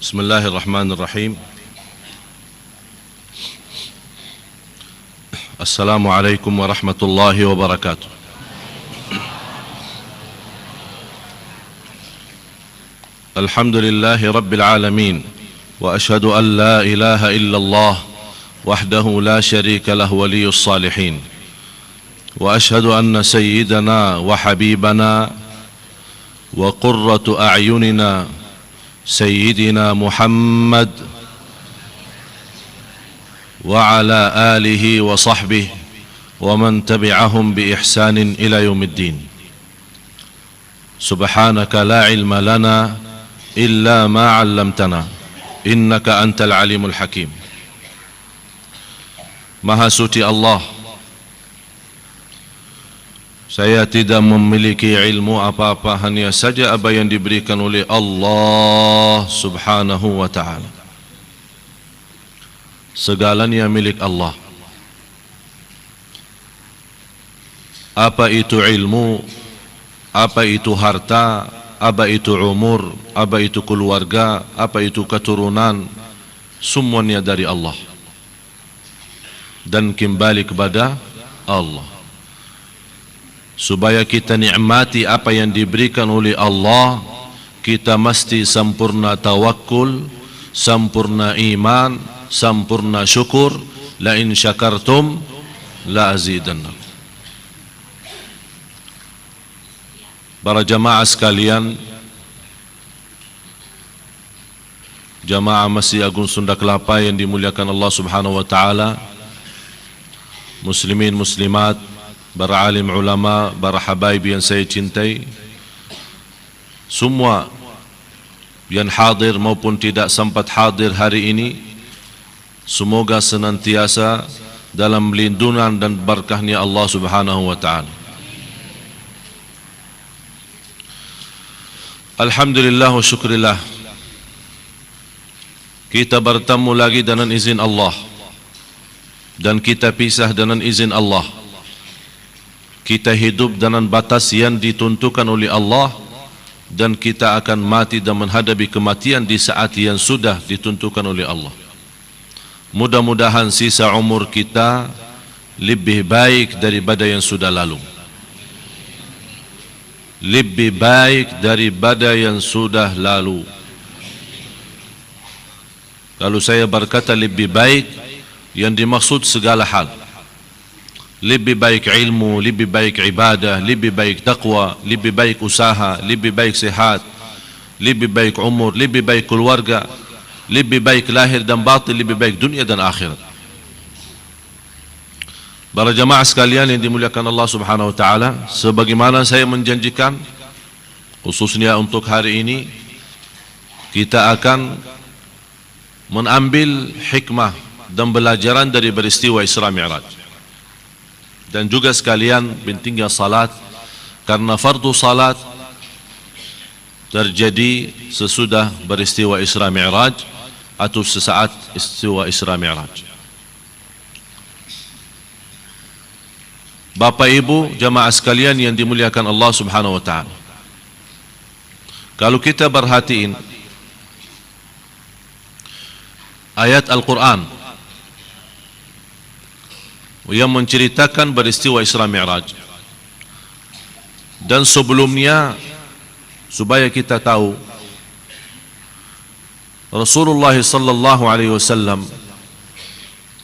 Bismillahirrahmanirrahim. Assalamualaikum warahmatullahi wabarakatuh. Alhamdulillahi rabbil alamin. Wa ashhadu an la ilaha illallah wahdahu la syarika lah waliyus salihin. Wa ashhadu anna sayyidana wa habibana wa qurratu a'yunina سيدنا محمد وعلى آله وصحبه ومن تبعهم بإحسان إلى يوم الدين. سبحانك لا علم لنا إلا ما علمتنا إنك أنت العليم الحكيم. Maha suci Allah, saya tidak memiliki ilmu apa-apa, hanya saja apa yang diberikan oleh Allah subhanahu wa ta'ala. Segalanya milik Allah. Apa itu ilmu, apa itu harta, apa itu umur, apa itu keluarga, apa itu keturunan, semuanya dari Allah dan kembali kepada Allah. Supaya kita nikmati apa yang diberikan oleh Allah, kita mesti sempurna tawakkul, sempurna iman, sempurna syukur. La in syakartum la azidannakum. Para jamaah sekalian, jamaah Masjid Agung Sunda Kelapa yang dimuliakan Allah Subhanahu wa taala, muslimin muslimat, para alim ulama, para habaib yang saya cintai, semua yang hadir maupun tidak sempat hadir hari ini, semoga senantiasa dalam lindungan dan berkahnya Allah Subhanahu wa ta'ala. Alhamdulillah wa syukurillah, kita bertemu lagi dengan izin Allah, dan kita pisah dengan izin Allah. Kita hidup dengan batas yang ditentukan oleh Allah, dan kita akan mati dan menghadapi kematian di saat yang sudah ditentukan oleh Allah. Mudah-mudahan sisa umur kita lebih baik daripada yang sudah lalu. Lebih baik daripada yang sudah lalu. Kalau saya berkata lebih baik, yang dimaksud segala hal. Lebih baik ilmu, lebih baik ibadah, lebih baik taqwa, lebih baik usaha, lebih baik sehat, lebih baik umur, lebih baik keluarga, lebih baik lahir dan batin, lebih baik dunia dan akhirat. Para jamaah sekalian yang dimuliakan Allah Subhanahu wa taala, sebagaimana saya menjanjikan, khususnya untuk hari ini, kita akan mengambil hikmah dan pelajaran dari peristiwa Isra Mi'raj. Dan juga sekalian pentingnya salat, karena fardu salat terjadi sesudah peristiwa Isra Mi'raj atau sesaat istiwa Isra Mi'raj. Bapak Ibu jamaah sekalian yang dimuliakan Allah Subhanahu wa taala, kalau kita perhatiin ayat Al-Quran yang menceritakan peristiwa Isra Mi'raj, dan sebelumnya, supaya kita tahu, Rasulullah sallallahu alaihi wasallam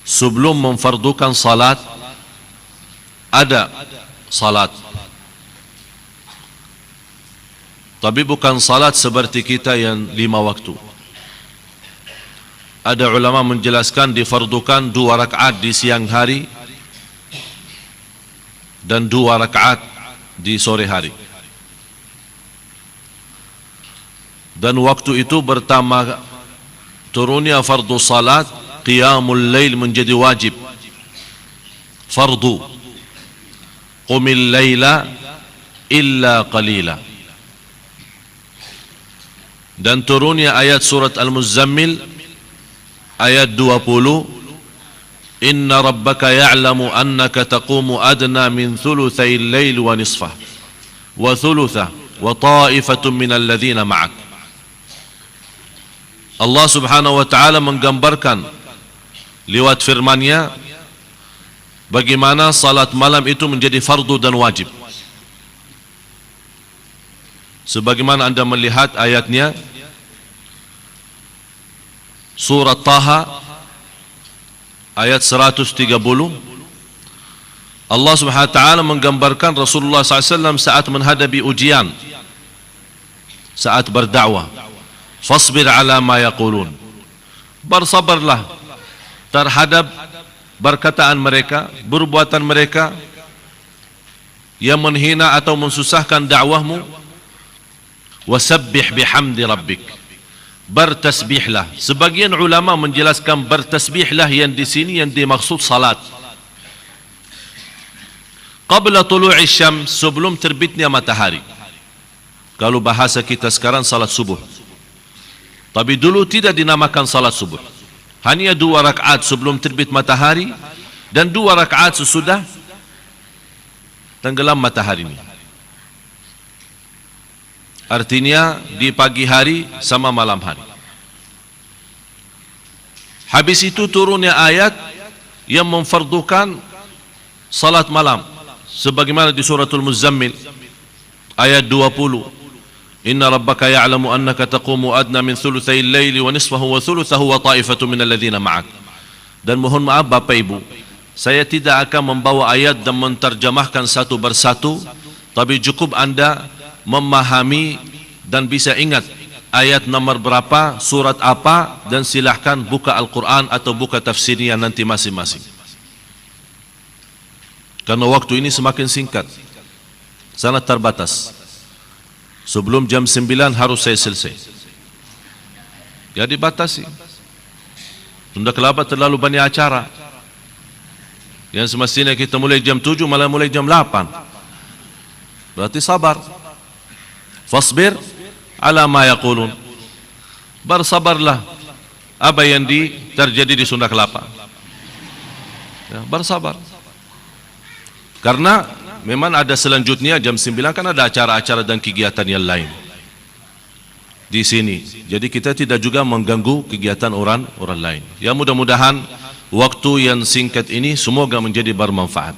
sebelum memfardukan salat, ada salat, tapi bukan salat seperti kita yang 5 waktu. Ada ulama menjelaskan difardukan 2 rakaat di siang hari dan 2 rakaat di sore hari. Dan waktu itu pertama turunnya fardu salat, qiyamul lail menjadi wajib. Fardu. Qumil laila illa qalila. Dan turunnya ayat surat Al-Muzammil ayat 20, Inna rabbaka ya'lamu annaka taqumu adna min thuluthai al-lail wa nisfah wa thulutha wa ta'ifatun min alladhina ma'ak. Allah Subhanahu wa taala menggambarkan lewat firman-Nya bagaimana salat malam itu menjadi fardu dan wajib. Sebagaimana Anda melihat ayatnya, Surah Taha ayat 130, Allah Subhanahu wa taala menggambarkan Rasulullah SAW saat menghadapi ujian, saat berdakwah. Fasbir ala ma yaqulun. Bersabarlah terhadap perkataan mereka, perbuatan mereka yang menghina atau mensusahkan dakwahmu. Wasabbih bihamdi rabbik. Bertasbihlah. Sebagian ulama menjelaskan bertasbihlah yang di sini yang dimaksud salat. Qabla tulu'i syams, sebelum terbitnya matahari. Kalau bahasa kita sekarang salat subuh. Tapi dulu tidak dinamakan salat subuh. Hanya 2 rakaat sebelum terbit matahari dan 2 rakaat sesudah tenggelam matahari ini. Artinya di pagi hari sama malam hari. Habis itu turunnya ayat yang memfardukan salat malam. Sebagaimana di suratul Muzammil ayat 20. Inna rabbaka ya'lamu annaka taqumu adna min thuluthay al-layli wa nisfahu wa thuluthahu wa ta'ifatu min alladhina ma'ak. Dan mohon maaf Bapak Ibu, saya tidak akan membawa ayat dan menterjemahkan satu persatu, tapi cukup Anda memahami dan bisa ingat ayat nomor berapa, surat apa, dan silahkan buka Al-Quran atau buka tafsirnya nanti masing-masing. Karena waktu ini semakin singkat, sangat terbatas. Sebelum jam 9 harus saya selesai. Ya dibatasi. Tunda kelapa terlalu banyak acara. Yang semestinya kita mulai jam 7 malah mulai jam 8. Berarti sabar. Fasbir ala ma yaqulun. Bersabarlah apa yang terjadi di Sunda Kelapa. Ya, bersabar. Karena memang ada selanjutnya jam 9 kan ada acara-acara dan kegiatan yang lain di sini. Jadi kita tidak juga mengganggu kegiatan orang lain. Ya mudah-mudahan waktu yang singkat ini semoga menjadi bermanfaat.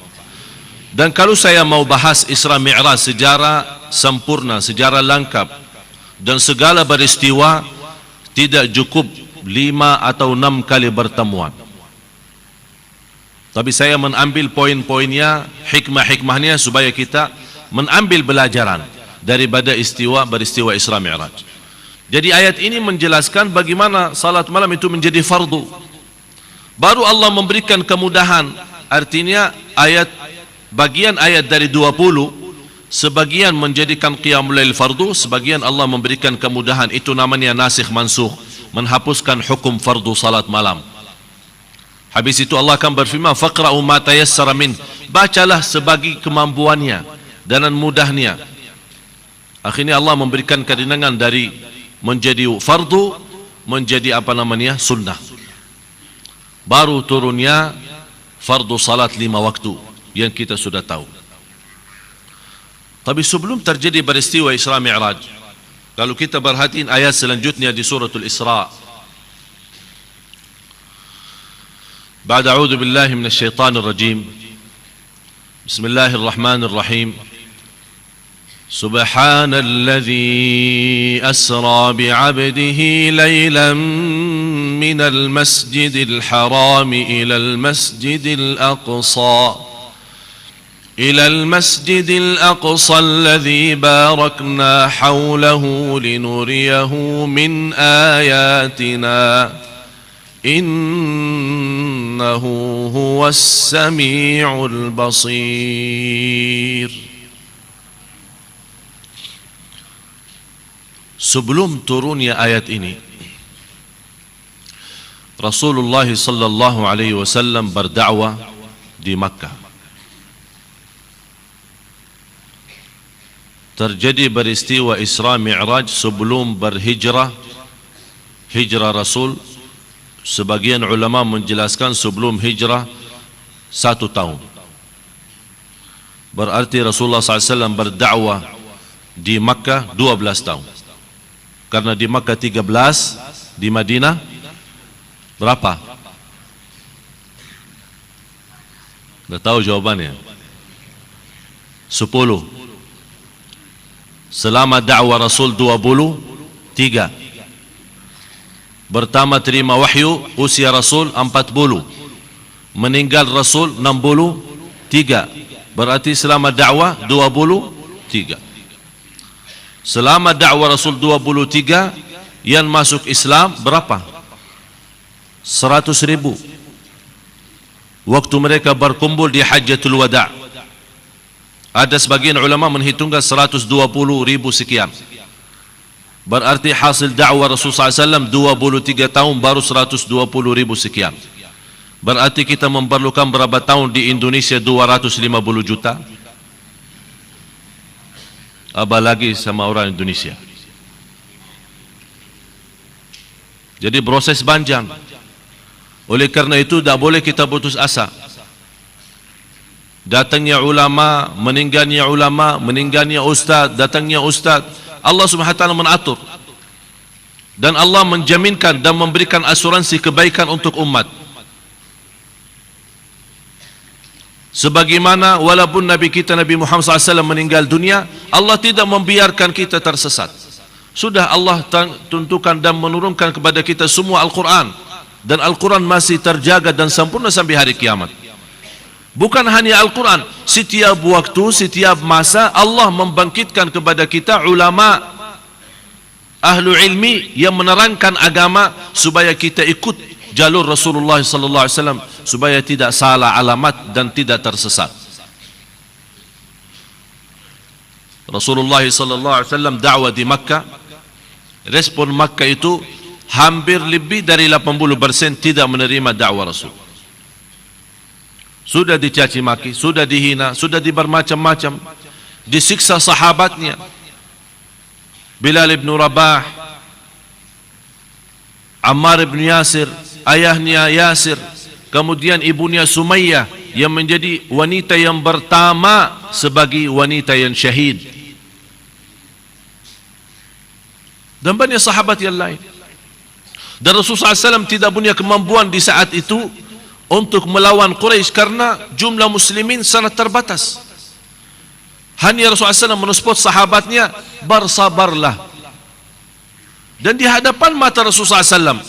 Dan kalau saya mau bahas Isra Mi'raj secara sempurna, secara lengkap dan segala peristiwa, tidak cukup 5 atau 6 kali pertemuan. Tapi saya mengambil poin-poinnya, hikmah-hikmahnya supaya kita mengambil pelajaran daripada peristiwa Isra Mi'raj. Jadi ayat ini menjelaskan bagaimana salat malam itu menjadi fardu. Baru Allah memberikan kemudahan. Artinya bagian ayat dari 20 sebagian menjadikan qiyamul lail fardu, sebagian Allah memberikan kemudahan. Itu namanya nasikh mansukh, menghapuskan hukum fardu salat malam. Habis itu Allah akan berfirman, faqra'u ma tayassara min. Bacalah sebagi kemampuannya dan mudahnya. Akhirnya Allah memberikan keringanan dari menjadi fardu menjadi sunnah. Baru turunnya fardu salat 5 waktu yang kita sudah tahu. Tapi sebelum terjadi peristiwa Isra Mi'raj, kalau kita perhatiin ayat selanjutnya di suratul Isra, بعد أعوذ بالله من الشيطان الرجيم بسم الله الرحمن الرحيم سبحان الذي أسرى بعبده ليلا من المسجد الحرام إلى المسجد الأقصى الذي باركنا حوله لنريه من آياتنا إنه هو السميع البصير. Sebelum turunnya ayat ini, Rasulullah sallallahu alaihi wasallam berdakwah di Makkah. Terjadi peristiwa Isra Mi'raj sebelum berhijrah, hijrah Rasul. Sebagian ulama menjelaskan sebelum hijrah 1 tahun. Berarti Rasulullah SAW berdakwah di Makkah 12 tahun. Karena di Makkah 13, Di Madinah berapa? Dah tahu jawabannya? 10. Selama dakwah Rasul 23. Pertama terima wahyu usia Rasul 40. Meninggal Rasul 63. Berarti selama dakwah 23. Selama dakwah Rasul 23, yang masuk Islam berapa? 100.000. Waktu mereka berkumpul di Hajjatul Wada', ada sebagian ulama menghitungkan 120.000 sekian. Berarti hasil dakwah Rasulullah SAW 23 tahun baru 120.000 sekian. Berarti kita memerlukan berapa tahun di Indonesia? 250 juta. Apa lagi sama orang Indonesia? Jadi proses panjang. Oleh karena itu tak boleh kita putus asa. Datangnya ulama, meninggalnya ustaz, datangnya ustaz. Allah Subhanahu wa taala mengatur. Dan Allah menjaminkan dan memberikan asuransi kebaikan untuk umat. Sebagaimana walaupun Nabi kita Nabi Muhammad SAW meninggal dunia, Allah tidak membiarkan kita tersesat. Sudah Allah tentukan dan menurunkan kepada kita semua Al-Quran. Dan Al-Quran masih terjaga dan sempurna sampai hari kiamat. Bukan hanya Al-Quran, setiap waktu, setiap masa Allah membangkitkan kepada kita ulama, ahlu ilmi yang menerangkan agama supaya kita ikut jalur Rasulullah sallallahu alaihi wasallam supaya tidak salah alamat dan tidak tersesat. Rasulullah sallallahu alaihi wasallam dakwah di Makkah, respon Makkah itu hampir lebih dari 80% tidak menerima dakwah Rasul. Sudah dicaci maki, sudah dihina, sudah dibermacam-macam, disiksa sahabatnya. Bilal ibn Rabah, Ammar ibn Yasir, ayahnya Yasir, kemudian ibunya Sumayyah yang menjadi wanita yang pertama sebagai wanita yang syahid, dan banyak sahabat yang lain. Dan Rasulullah SAW tidak punya kemampuan di saat itu untuk melawan Quraisy karena jumlah muslimin sangat terbatas. Hanya Rasulullah SAW menuspot sahabatnya, bersabarlah. Dan di hadapan mata Rasulullah SAW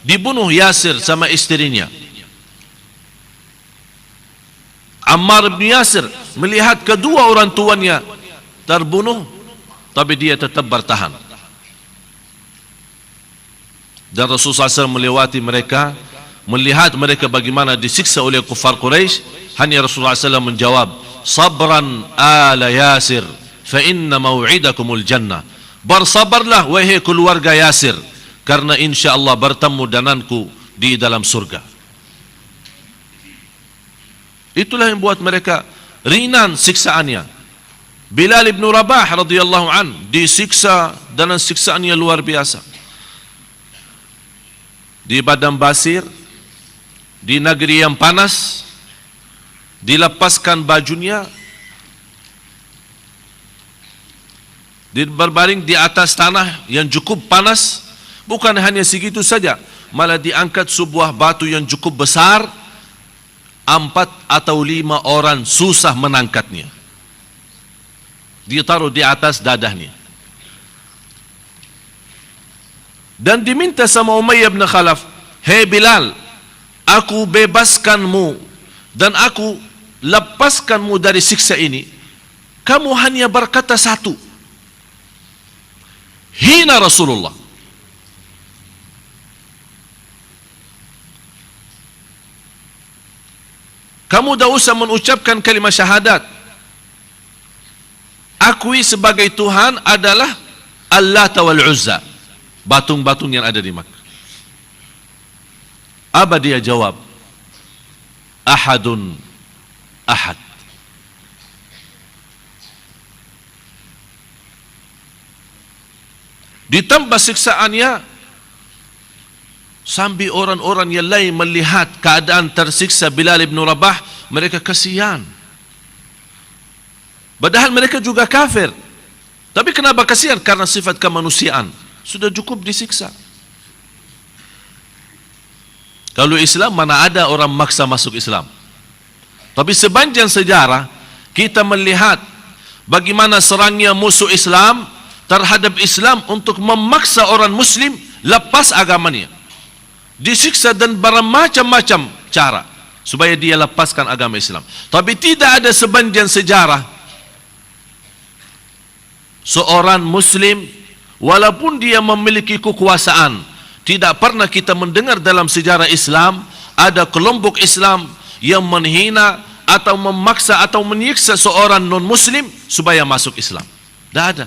dibunuh Yasir sama istrinya. Ammar bin Yasir melihat kedua orang tuanya terbunuh, tapi dia tetap bertahan. Dan Rasulullah SAW melewati mereka, melihat mereka bagaimana disiksa oleh kufar Quraisy. Hanya Rasulullah SAW menjawab, sabran ala Yasir, fa inna maw'idakumul jannah. Bersabarlah wahai keluarga Yasir, karena insya Allah bertemu denganku di dalam surga. Itulah yang buat mereka ringan siksaannya. Bilal ibn Rabah radhiyallahu an disiksa dengan siksaan yang luar biasa. Di padang pasir, di negeri yang panas, dilepaskan bajunya, berbaring di atas tanah yang cukup panas. Bukan hanya segitu saja, malah diangkat sebuah batu yang cukup besar, 4 atau 5 orang susah menangkatnya, ditaruh di atas dadahnya. Dan diminta sama Umayyah bin Khalaf, hei Bilal, aku bebaskanmu dan aku lepaskanmu dari siksa ini. Kamu hanya berkata satu, hina Rasulullah. Kamu dah usah mengucapkan kalimat syahadat. Akui sebagai Tuhan adalah Al-Lat wal Uzza, batung-batung yang ada di Makkah. Apa dia jawab? Ahadun ahad. Ditambah siksaannya, sampai orang-orang yang lain melihat keadaan tersiksa Bilal ibn Rabah, mereka kasihan. Padahal mereka juga kafir. Tapi kenapa kasihan? Karena sifat kemanusiaan. Sudah cukup disiksa. Kalau Islam, mana ada orang maksa masuk Islam. Tapi sepanjang sejarah kita melihat bagaimana serangnya musuh Islam terhadap Islam untuk memaksa orang Muslim lepas agamanya, disiksa dan bermacam-macam cara supaya dia lepaskan agama Islam. Tapi tidak ada sepanjang sejarah seorang Muslim walaupun dia memiliki kekuasaan, tidak pernah kita mendengar dalam sejarah Islam ada kelompok Islam yang menghina atau memaksa atau menyiksa seorang non-Muslim supaya masuk Islam. Tidak ada.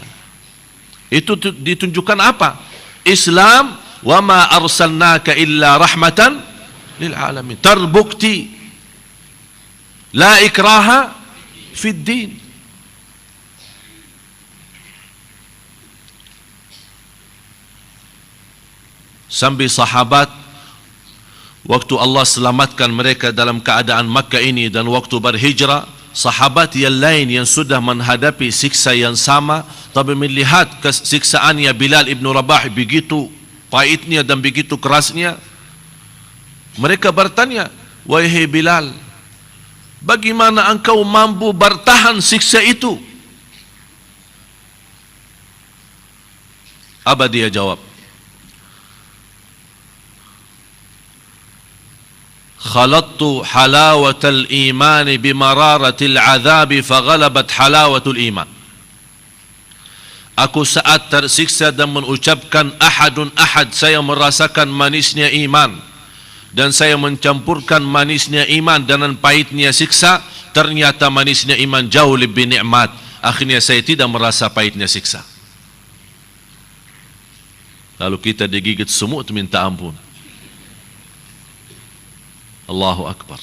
Itu ditunjukkan apa? Islam, wa ma arsalnaka illa rahmatan lil alamin. Terbukti la ikraha fid din. Sampai sahabat, waktu Allah selamatkan mereka dalam keadaan Makkah ini dan waktu berhijrah, sahabat yang lain yang sudah menghadapi siksa yang sama, tapi melihat kesiksaannya Bilal ibn Rabah begitu pahitnya dan begitu kerasnya, mereka bertanya, wahai Bilal, bagaimana engkau mampu bertahan siksa itu? Apa dia jawab? Khalattu halawatal iman bimararatil azab faghalabat halawatul iman. Aku saat tersiksa dan mengucapkan ahadun ahad, saya merasakan manisnya iman, dan saya mencampurkan manisnya iman dengan pahitnya siksa. Ternyata manisnya iman jauh lebih nikmat. Akhirnya saya tidak merasa pahitnya siksa. Lalu kita digigit semut minta ampun. Allahu Akbar.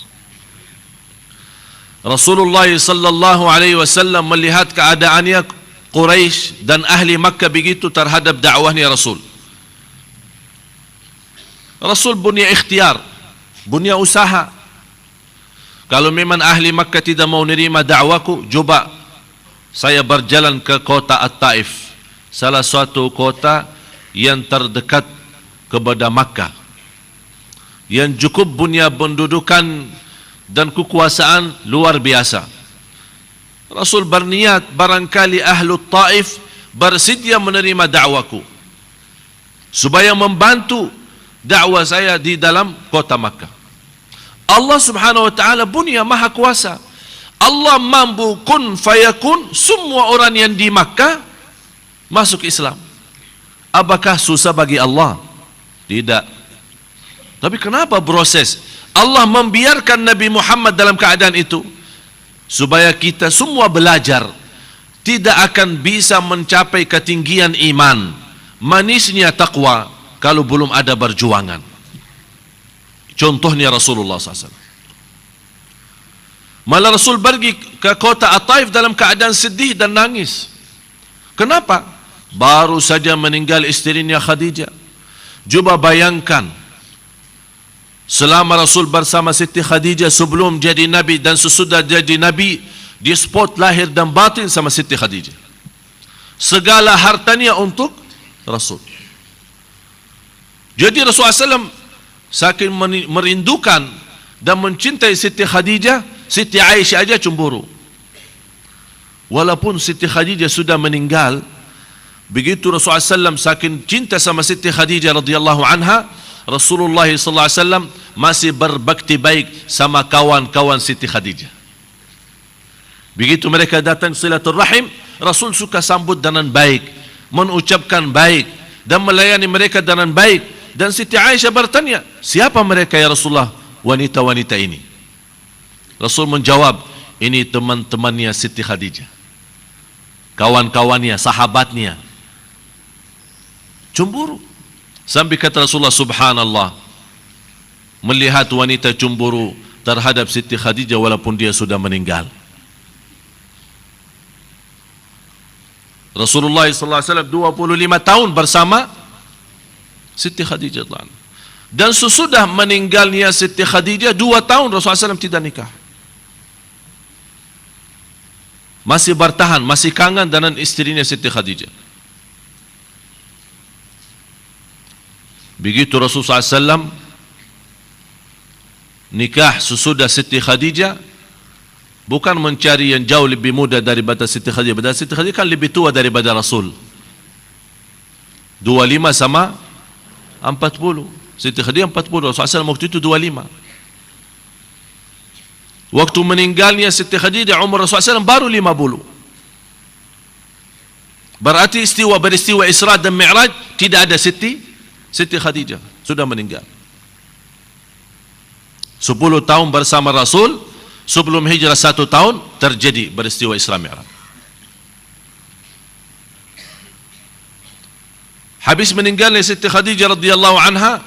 Rasulullah sallallahu alaihi wasallam melihat keadaannya Quraisy dan ahli Makkah begitu terhadap dakwahnya Rasul. Rasul punya ikhtiar, punya usaha. Kalau memang ahli Makkah tidak mau menerima dakwaku, coba saya berjalan ke kota At-Taif, salah suatu kota yang terdekat kepada Makkah, yang cukup punya pendudukan dan kekuasaan luar biasa. Rasul berniat barangkali ahlu Taif bersedia menerima dakwaku supaya membantu dakwah saya di dalam kota Makkah. Allah subhanahu wa ta'ala punya maha kuasa. Allah mampu kun fayakun, semua orang yang di Makkah masuk Islam. Apakah susah bagi Allah? Tidak. Tapi kenapa proses Allah membiarkan Nabi Muhammad dalam keadaan itu? Supaya kita semua belajar, tidak akan bisa mencapai ketinggian iman, manisnya takwa, kalau belum ada perjuangan. Contohnya Rasulullah SAW. Malah Rasul pergi ke kota At-Taif dalam keadaan sedih dan nangis. Kenapa? Baru saja meninggal istrinya Khadijah. Coba bayangkan, selama Rasul bersama Siti Khadijah sebelum jadi Nabi dan sesudah jadi Nabi, dia spot lahir dan batin sama Siti Khadijah. Segala hartanya untuk Rasul. Jadi Rasulullah SAW saking merindukan dan mencintai Siti Khadijah, Siti Aisyah aja cemburu. Walaupun Siti Khadijah sudah meninggal, begitu Rasulullah SAW saking cinta sama Siti Khadijah radhiyallahu anha, Rasulullah SAW masih berbakti baik sama kawan-kawan Siti Khadijah. Begitu mereka datang silaturahim, Rasul suka sambut dengan baik, mengucapkan baik dan melayani mereka dengan baik. Dan Siti Aisyah bertanya, siapa mereka ya Rasulullah, wanita-wanita ini? Rasul menjawab, ini teman-temannya Siti Khadijah, kawan-kawannya, sahabatnya. Cemburu. Sampai kata Rasulullah, subhanallah, melihat wanita cemburu terhadap Siti Khadijah walaupun dia sudah meninggal. Rasulullah SAW 25 tahun bersama Siti Khadijah. Dan sesudah meninggalnya Siti Khadijah 2 tahun Rasulullah SAW tidak nikah. Masih bertahan, masih kangen dengan istrinya Siti Khadijah. Begitu Rasulullah SAW nikah sesudah Siti Khadijah bukan mencari yang jauh lebih muda daripada Siti Khadijah. Padahal Siti Khadijah kan lebih tua daripada Rasul. 25 sama 40. Siti Khadijah 40, Rasulullah waktu itu 25. Waktu meninggalnya Siti Khadijah, umur Rasulullah baru 50. Berarti beristiwa Isra dan Mi'raj tidak ada Siti Khadijah, sudah meninggal. 10 tahun bersama Rasul, sebelum hijrah 1 tahun terjadi beristiwa Isra Mi'raj. Habis meninggalnya Siti Khadijah radhiyallahu anha,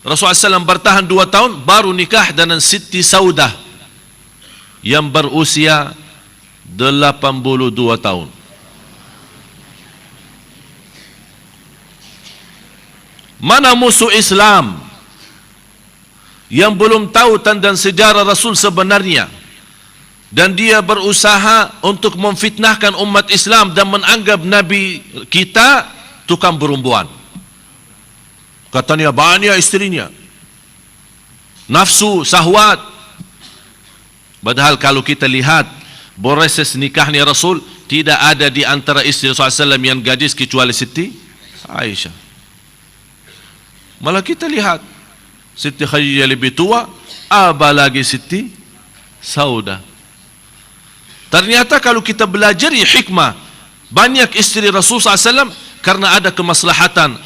Rasulullah SAW bertahan 2 tahun, baru nikah dengan Siti Saudah yang berusia 82 tahun. Mana musuh Islam yang belum tahu tentang sejarah Rasul sebenarnya, dan dia berusaha untuk memfitnahkan umat Islam dan menganggap Nabi kita tukang berumbuan. Katanya banyak istrinya, nafsu, sahwat. Padahal kalau kita lihat proses nikahnya Rasul, tidak ada di antara istri Rasulullah SAW yang gadis kecuali Siti Aisyah. Malah kita lihat Siti Khadijah lebih tua, apalagi Siti Saudah. Ternyata kalau kita belajar hikmah, banyak istri Rasulullah SAW karena ada kemaslahatan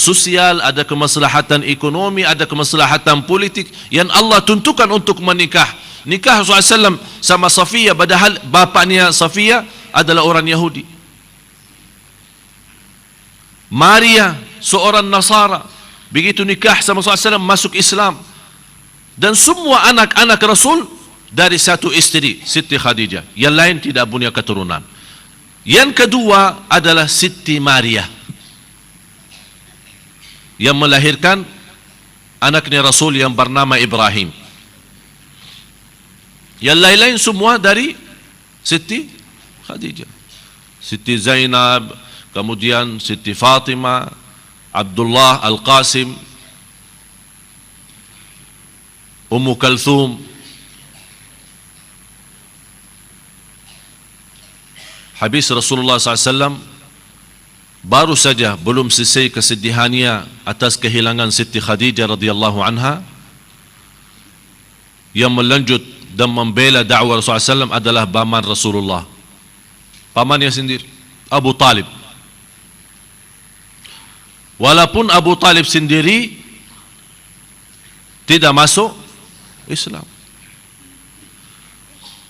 sosial, ada kemaslahatan ekonomi, ada kemaslahatan politik yang Allah tentukan untuk menikah. Nikah Rasulullah SAW sama Safiyah, padahal bapaknya Safiyah adalah orang Yahudi. Maria seorang Nasara, begitu nikah sama Rasulullah SAW masuk Islam. Dan semua anak-anak Rasul dari satu istri, Siti Khadijah. Yang lain tidak punya keturunan. Yang kedua adalah Siti Maria, yang melahirkan anaknya Rasul yang bernama Ibrahim. Yang lain-lain semua dari Siti Khadijah. Siti Zainab, kemudian Siti Fatimah, Abdullah, Al-Qasim, Ummu Kalthum. Habis Rasulullah SAW baru saja belum selesai kesedihannya atas kehilangan Siti Khadijah radhiyallahu anha, yang melanjut dan membela dakwah Rasulullah SAW adalah paman Rasulullah, pamannya sendiri, Abu Talib. Walaupun Abu Talib sendiri tidak masuk Islam,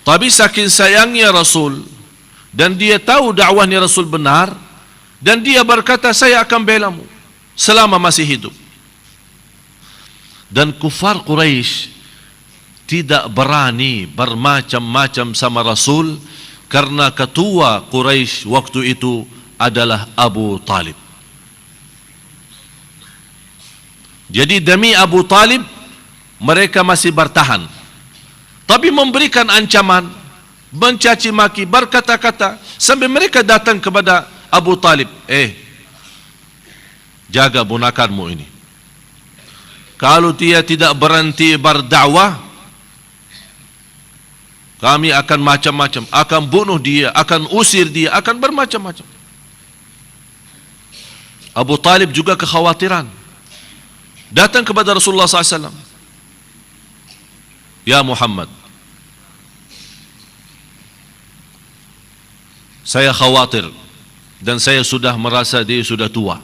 tapi saking sayangnya Rasul, dan dia tahu dakwahnya Rasul benar, dan dia berkata, saya akan belamu selama masih hidup. Dan kufar Quraisy tidak berani bermacam-macam sama Rasul, karena ketua Quraisy waktu itu adalah Abu Talib. Jadi demi Abu Talib mereka masih bertahan, tapi memberikan ancaman, mencaci maki, berkata-kata, sampai mereka datang kepada Abu Talib, jaga ponakanmu ini. Kalau dia tidak berhenti berdakwah, kami akan macam-macam, akan bunuh dia, akan usir dia, akan bermacam-macam. Abu Talib juga kekhawatiran, datang kepada Rasulullah SAW, ya Muhammad, saya khawatir dan saya sudah merasa dia sudah tua.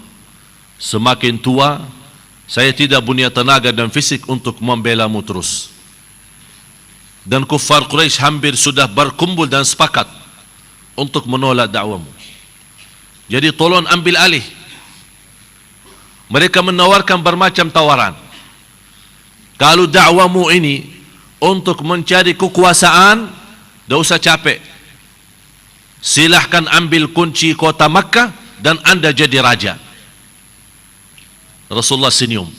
Semakin tua, saya tidak punya tenaga dan fisik untuk membelamu terus. Dan kufar Quraisy hampir sudah berkumpul dan sepakat untuk menolak dakwamu. Jadi tolong ambil alih. Mereka menawarkan bermacam tawaran. Kalau dakwamu ini untuk mencari kekuasaan, tidak usah capek. Silahkan ambil kunci kota Makkah dan anda jadi raja. Rasulullah senyum.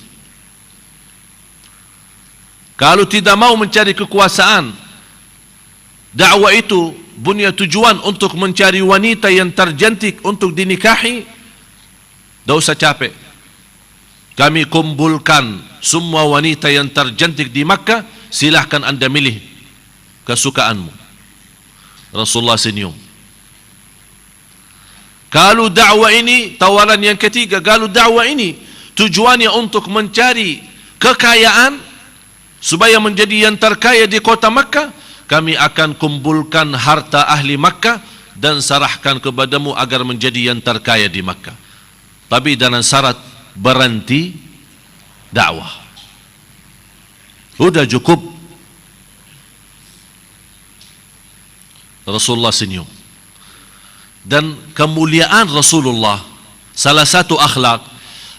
Kalau tidak mau mencari kekuasaan, dakwah itu punya tujuan untuk mencari wanita yang tercantik untuk dinikahi, tidak usah capek. kami kumpulkan semua wanita yang tercantik di Makkah, silahkan anda milih kesukaanmu. Rasulullah senyum. Kalau dakwah ini, tawaran yang ketiga, kalau dakwah ini tujuannya untuk mencari kekayaan supaya menjadi yang terkaya di kota Makkah, kami akan kumpulkan harta ahli Makkah dan serahkan kepadamu agar menjadi yang terkaya di Makkah. Tapi dengan syarat berhenti dakwah. Sudah cukup. Rasulullah senyum. Dan kemuliaan Rasulullah, salah satu akhlak,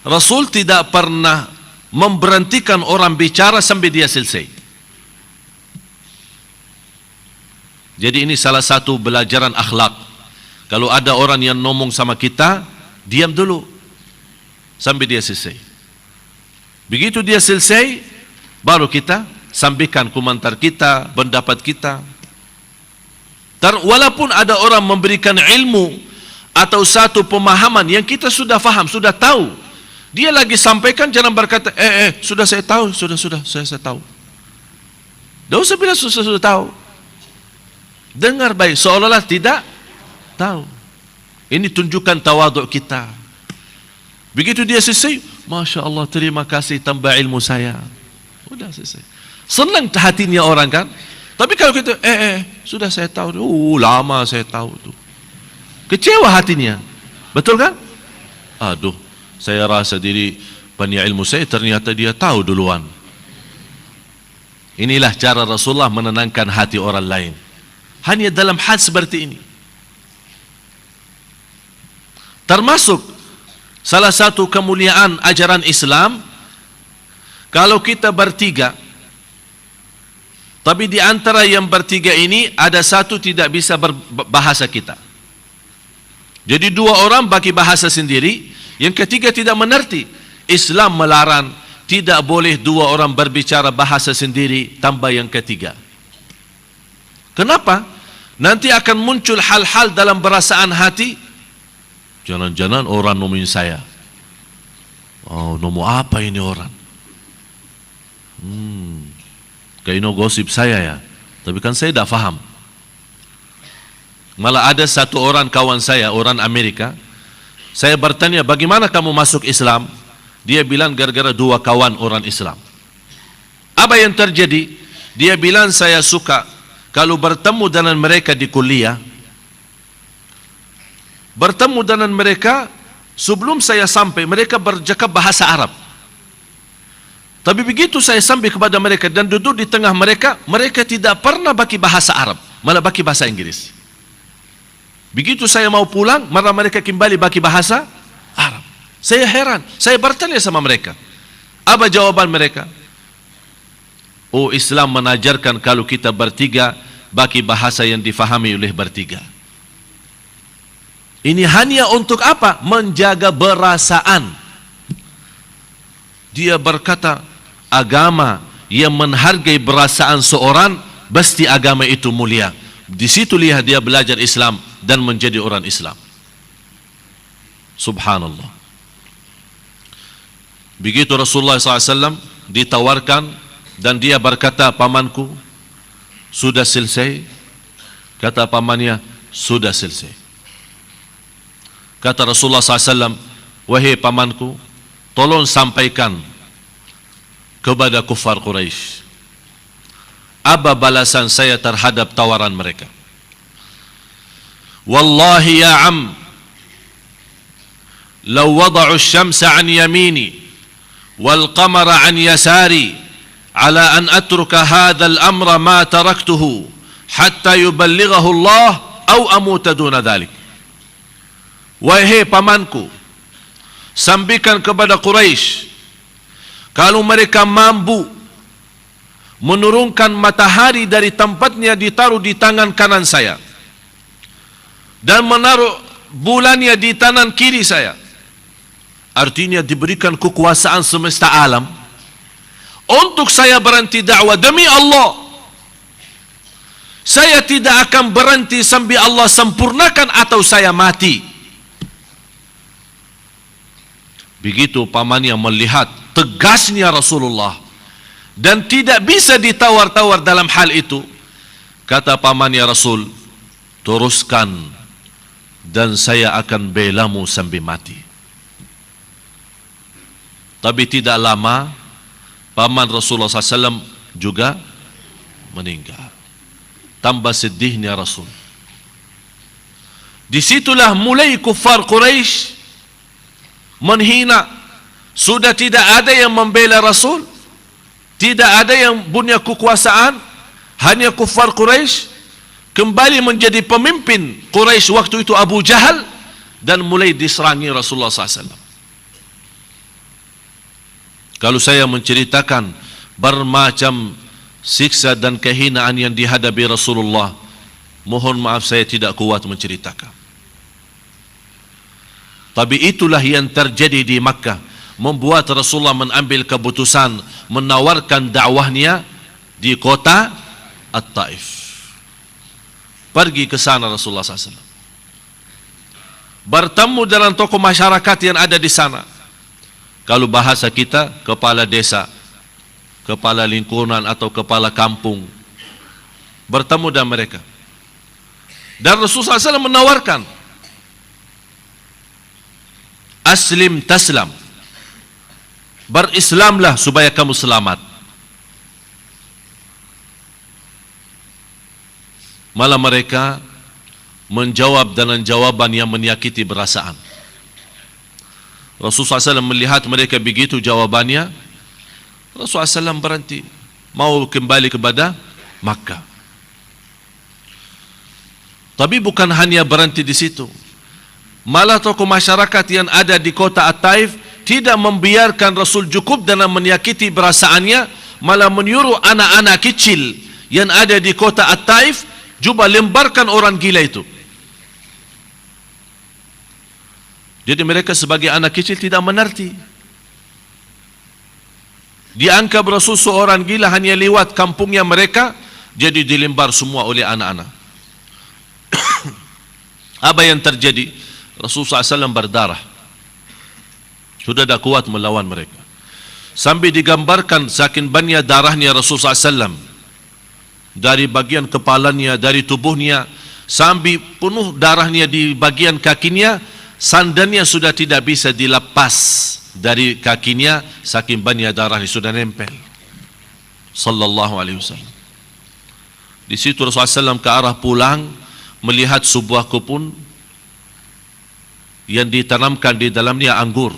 Rasul tidak pernah memberhentikan orang bicara sampai dia selesai. Jadi ini salah satu pelajaran akhlak. Kalau ada orang yang ngomong sama kita, diam dulu sampai dia selesai. Begitu dia selesai, baru kita sampaikan komentar kita, pendapat kita. Walaupun ada orang memberikan ilmu atau satu pemahaman yang kita sudah faham, sudah tahu, dia lagi sampaikan, jangan berkata, sudah saya tahu, sudah saya tahu. Tidak usah bilang sudah tahu. Dengar baik, seolah-olah tidak tahu. Ini tunjukkan tawaduk kita. Begitu dia selesai, Masya Allah, terima kasih tambah ilmu saya. Sudah selesai. Senang hatinya orang kan. Tapi kalau kita, sudah saya tahu, lama saya tahu tuh. Kecewa hatinya. Betul kan? Aduh, saya rasa diri punya ilmu saya, ternyata dia tahu duluan. Inilah cara Rasulullah menenangkan hati orang lain. Hanya dalam hal seperti ini. Termasuk salah satu kemuliaan ajaran Islam, kalau kita bertiga, tapi di antara yang bertiga ini ada satu tidak bisa berbahasa kita. Jadi dua orang bagi bahasa sendiri, yang ketiga tidak mengerti. Islam melarang tidak boleh dua orang berbicara bahasa sendiri tambah yang ketiga. Kenapa? Nanti akan muncul hal-hal dalam perasaan hati. Jangan-jangan orang nomin saya. Oh, nomo apa ini orang? Kayaknya gosip saya ya. Tapi kan saya tidak faham. Malah ada satu orang kawan saya, orang Amerika. Saya bertanya, bagaimana kamu masuk Islam? Dia bilang gara-gara dua kawan orang Islam. Apa yang terjadi? Dia bilang saya suka kalau bertemu dengan mereka di kuliah. Bertemu dengan mereka, sebelum saya sampai, mereka bercakap bahasa Arab. Tapi begitu saya sampai kepada mereka dan duduk di tengah mereka, mereka tidak pernah bagi bahasa Arab, malah bagi bahasa Inggris. Begitu saya mau pulang, malah mereka kembali bagi bahasa Arab. Saya heran, saya bertanya sama mereka. Apa jawaban mereka? Oh, Islam mengajarkan kalau kita bertiga, bagi bahasa yang difahami oleh bertiga. Ini hanya untuk apa? Menjaga perasaan. Dia berkata, agama yang menghargai perasaan seorang, pasti agama itu mulia. Di situ lihat dia belajar Islam dan menjadi orang Islam. Subhanallah. Begitu Rasulullah SAW ditawarkan dan dia berkata, pamanku, sudah selesai? Kata pamannya, sudah selesai. Kata Rasulullah SAW, wahai pamanku, tolong sampaikan kepada kufar Quraisy apa balasan saya terhadap tawaran mereka. Wallahi ya am, law wada'u asy-syamsa an yamini wal qamara an yasari ala an atruka hadha al-amra ma taraktuhu hatta yuballighahu Allah aw amuta duna dhalik. Wahai pamanku, sampaikan kepada Quraisy, kalau mereka mampu menurunkan matahari dari tempatnya ditaruh di tangan kanan saya dan menaruh bulannya di tangan kiri saya, artinya diberikan kekuasaan semesta alam, untuk saya berhenti dakwah demi Allah, saya tidak akan berhenti sampai Allah sempurnakan atau saya mati. Begitu pamannya melihat tegasnya Rasulullah dan tidak bisa ditawar-tawar dalam hal itu, kata pamannya, Rasul, teruskan dan saya akan belamu sampai mati. Tapi tidak lama paman Rasulullah SAW juga meninggal. Tambah sedihnya Rasul. Disitulah mulai kuffar Quraisy menghina. Sudah tidak ada yang membela Rasul, tidak ada yang punya kekuasaan, hanya kuffar Quraisy. Kembali menjadi pemimpin Quraisy waktu itu Abu Jahal, dan mulai diserangi Rasulullah SAW. Kalau saya menceritakan bermacam siksa dan kehinaan yang dihadapi Rasulullah, mohon maaf saya tidak kuat menceritakan. Tapi itulah yang terjadi di Makkah, membuat Rasulullah mengambil keputusan menawarkan dakwahnya di kota At-Taif. Pergi ke sana Rasulullah SAW, bertemu dengan tokoh masyarakat yang ada di sana. Kalau bahasa kita, kepala desa, kepala lingkungan atau kepala kampung, bertemu dengan mereka. Dan Rasulullah SAW menawarkan, aslim taslam, berislamlah supaya kamu selamat. Malah mereka menjawab dengan jawaban yang menyakiti perasaan. Rasulullah SAW melihat mereka begitu jawabannya, Rasulullah SAW berhenti, mau kembali kepada Makkah. Tapi bukan hanya berhenti di situ, malah tokoh masyarakat yang ada di kota At-Taif tidak membiarkan Rasul cukup dengan menyakiti perasaannya, malah menyuruh anak-anak kecil yang ada di kota At-Taif, coba lemparkan orang gila itu. Jadi mereka sebagai anak kecil tidak mengerti. Dianggap Rasul seorang gila hanya lewat kampungnya mereka, jadi dilempar semua oleh anak-anak. Apa yang terjadi? Rasulullah SAW berdarah. Sudah tidak kuat melawan mereka. Sampai digambarkan saking banyak darahnya Rasulullah SAW, dari bagian kepalanya, dari tubuhnya, sampai penuh darahnya di bagian kakinya, sandalnya sudah tidak bisa dilepas dari kakinya, saking banyak darahnya sudah nempel. Sallallahu alaihi wasallam. Di situ Rasulullah SAW ke arah pulang, melihat sebuah kebun yang ditanamkan di dalamnya anggur.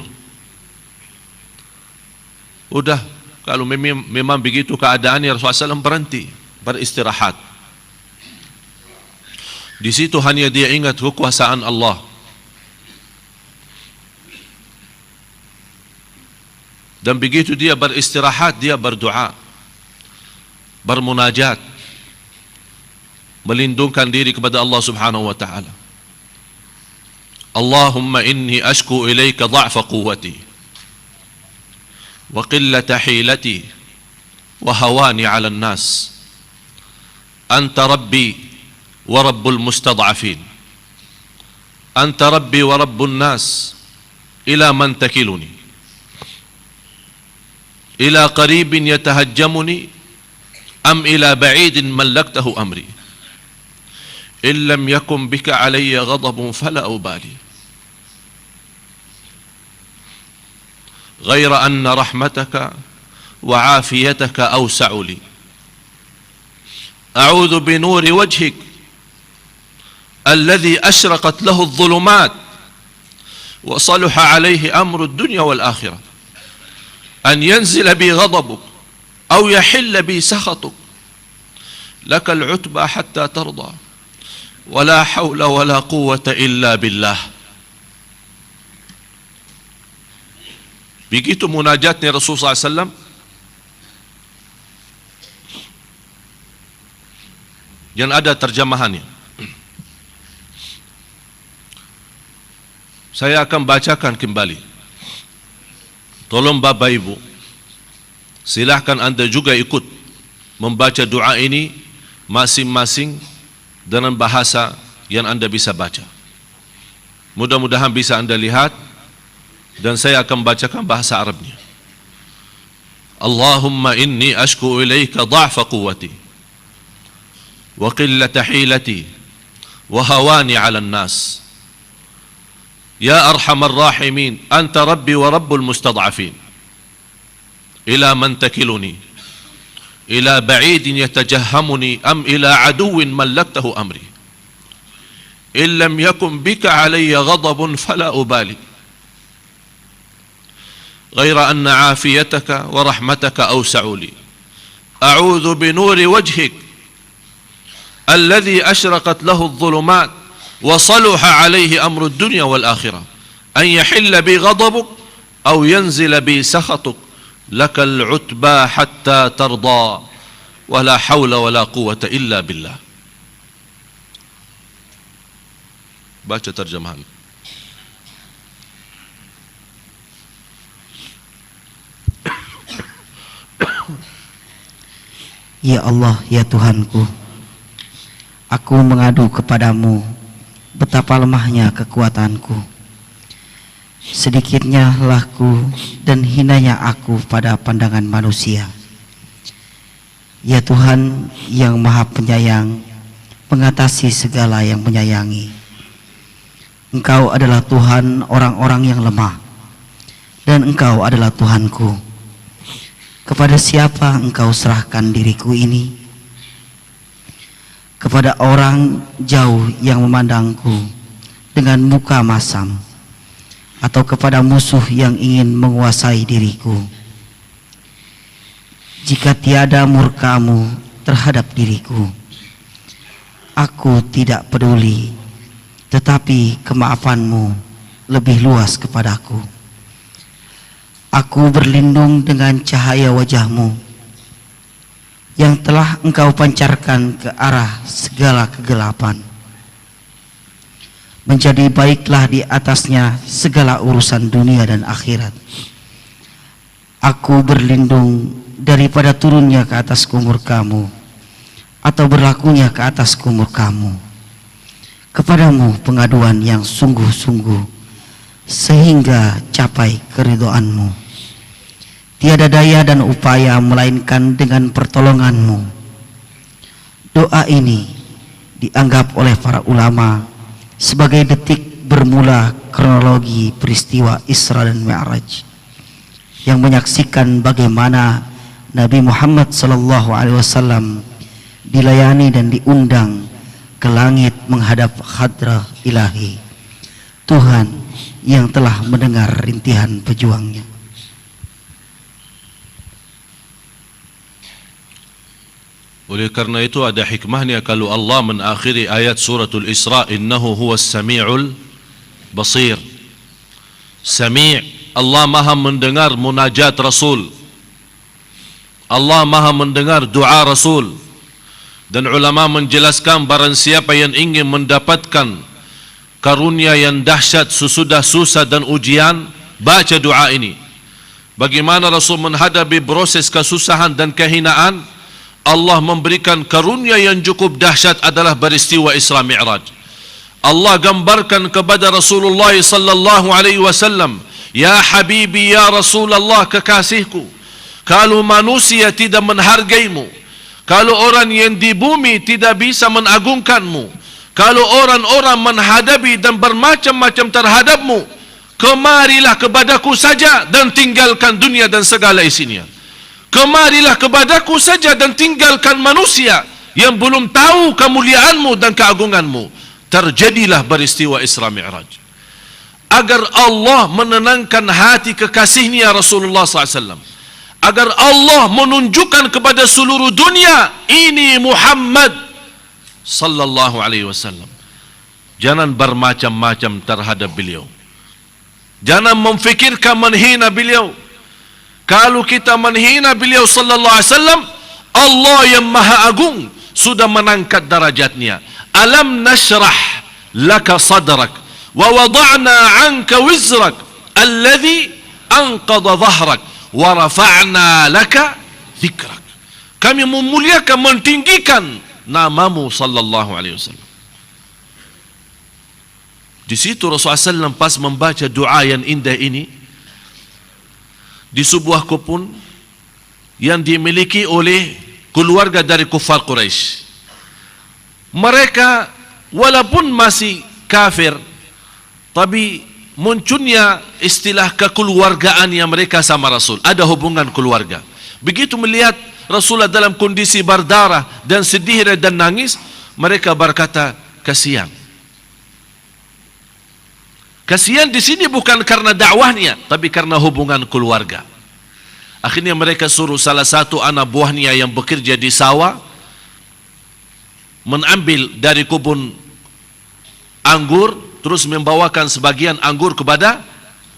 Udah, kalau memang begitu keadaannya, Rasulullah SAW berhenti, beristirahat. Di situ hanya dia ingat kekuasaan Allah. Dan begitu dia beristirahat, dia berdoa, bermunajat, melindungkan diri kepada Allah Subhanahu wa taala. Allahumma inni ashku ilaika dha'fa quwwati wa qillata hilati wa hawani 'ala an-nas. Anta rabbi wa rabbul mustad'afin. Anta rabbi wa rabbun nas. Ila man takiluni? Ila qaribin yatahajjamuni am ila ba'idin mallaktahu amri. In lam yakun bika alayya ghadabun fala ubali. غير أن رحمتك وعافيتك أوسع لي. أعوذ بنور وجهك الذي أشرقت له الظلمات وصلح عليه أمر الدنيا والآخرة أن ينزل بي غضبك أو يحل بي سخطك. لك العتبى حتى ترضى ولا حول ولا قوة إلا بالله. Begitu munajatnya Rasulullah SAW, yang ada terjemahannya. Saya akan bacakan kembali. Tolong Bapak Ibu, silahkan Anda juga ikut membaca doa ini masing-masing dengan bahasa yang Anda bisa baca. Mudah-mudahan bisa Anda lihat dan saya akan bacakan bahasa Arabnya. Allahumma inni ashku ilaika dha'fa quwwati wa qillata hilati wa hawani 'ala an-nas. Ya arhamar rahimin, anta rabbi wa rabbul mustad'afin. Ila man takiluni? Ila ba'idin yatajahhamuni am ila aduwwin mallaktahu amri? In lam yakun bika 'alayya ghadabun fala ubali. غير أن عافيتك ورحمتك أوسع لي. أعوذ بنور وجهك الذي أشرقت له الظلمات وصلح عليه أمر الدنيا والآخرة أن يحل بي غضبك أو ينزل بي سخطك لك العتبى حتى ترضى ولا حول ولا قوة إلا بالله. baca terjemahan. Ya Allah, ya Tuhanku, aku mengadu kepadamu betapa lemahnya kekuatanku, sedikitnya lelahku dan hinanya aku pada pandangan manusia. Ya Tuhan yang Maha Penyayang, mengatasi segala yang menyayangi. Engkau adalah Tuhan orang-orang yang lemah, dan Engkau adalah Tuhanku. Kepada siapa Engkau serahkan diriku ini? Kepada orang jauh yang memandangku dengan muka masam, atau kepada musuh yang ingin menguasai diriku? Jika tiada murkamu terhadap diriku, aku tidak peduli, tetapi kemaafanmu lebih luas kepadaku. Aku berlindung dengan cahaya wajahmu yang telah Engkau pancarkan ke arah segala kegelapan. Menjadi baiklah di atasnya segala urusan dunia dan akhirat. Aku berlindung daripada turunnya ke atasku murkamu, atau berlakunya ke atasku murkamu. Kepadamu pengaduan yang sungguh-sungguh, sehingga capai keridhoanmu. Tiada daya dan upaya melainkan dengan pertolonganmu. Doa ini dianggap oleh para ulama sebagai detik bermula kronologi peristiwa Isra dan Mi'raj, yang menyaksikan bagaimana Nabi Muhammad SAW dilayani dan diundang ke langit menghadap hadrah ilahi, Tuhan yang telah mendengar rintihan pejuangnya. Oleh karena itu ada hikmahnya kalau Allah mengakhiri ayat suratul Isra, innahu huwas sami'ul basir. Sami', Allah maha mendengar munajat Rasul, Allah maha mendengar doa Rasul. Dan ulama menjelaskan barang siapa yang ingin mendapatkan karunia yang dahsyat sesudah susah dan ujian, baca doa ini. Bagaimana Rasul menghadapi proses kesusahan dan kehinaan, Allah memberikan karunia yang cukup dahsyat adalah peristiwa Isra Mi'raj. Allah gambarkan kepada Rasulullah sallallahu alaihi wasallam, ya habibi ya Rasulullah, kekasihku, kalau manusia tidak menghargaimu, kalau orang yang di bumi tidak bisa mengagungkanmu, kalau orang-orang menghadapi dan bermacam-macam terhadapmu, kemarilah kepadaku saja dan tinggalkan dunia dan segala isinya. Kemarilah kepadaku saja dan tinggalkan manusia yang belum tahu kemuliaanmu dan keagunganmu. Terjadilah peristiwa Isra Mi'raj agar Allah menenangkan hati kekasihnya Rasulullah SAW, agar Allah menunjukkan kepada seluruh dunia, ini Muhammad sallallahu alaihi wasallam. Jangan bermacam-macam terhadap beliau, jangan memfikirkan menghina beliau. Kalau kita menghina beliau sallallahu alaihi wasallam, Allah yang maha agung sudah mengangkat darajatnya. Alam nashrah laka sadrak wa wada'na 'anka wizrak alladhi anqadha dhahrak wa rafa'na laka dhikrak. Kami memuliakan, mentinggikan namamu sallallahu alaihi wasallam. Di situ Rasulullah SAW pas membaca doa yang indah ini, di sebuah kebun yang dimiliki oleh keluarga dari kufar Quraisy. Mereka walaupun masih kafir, tapi munculnya istilah kekeluargaan yang mereka sama Rasul, ada hubungan keluarga. Begitu melihat Rasulullah dalam kondisi berdarah dan sedih dan nangis, mereka berkata, kasihan. Kasihan di sini bukan karena dakwahnya, tapi karena hubungan keluarga. Akhirnya mereka suruh salah satu anak buahnya yang bekerja di sawah mengambil dari kebun anggur, terus membawakan sebagian anggur kepada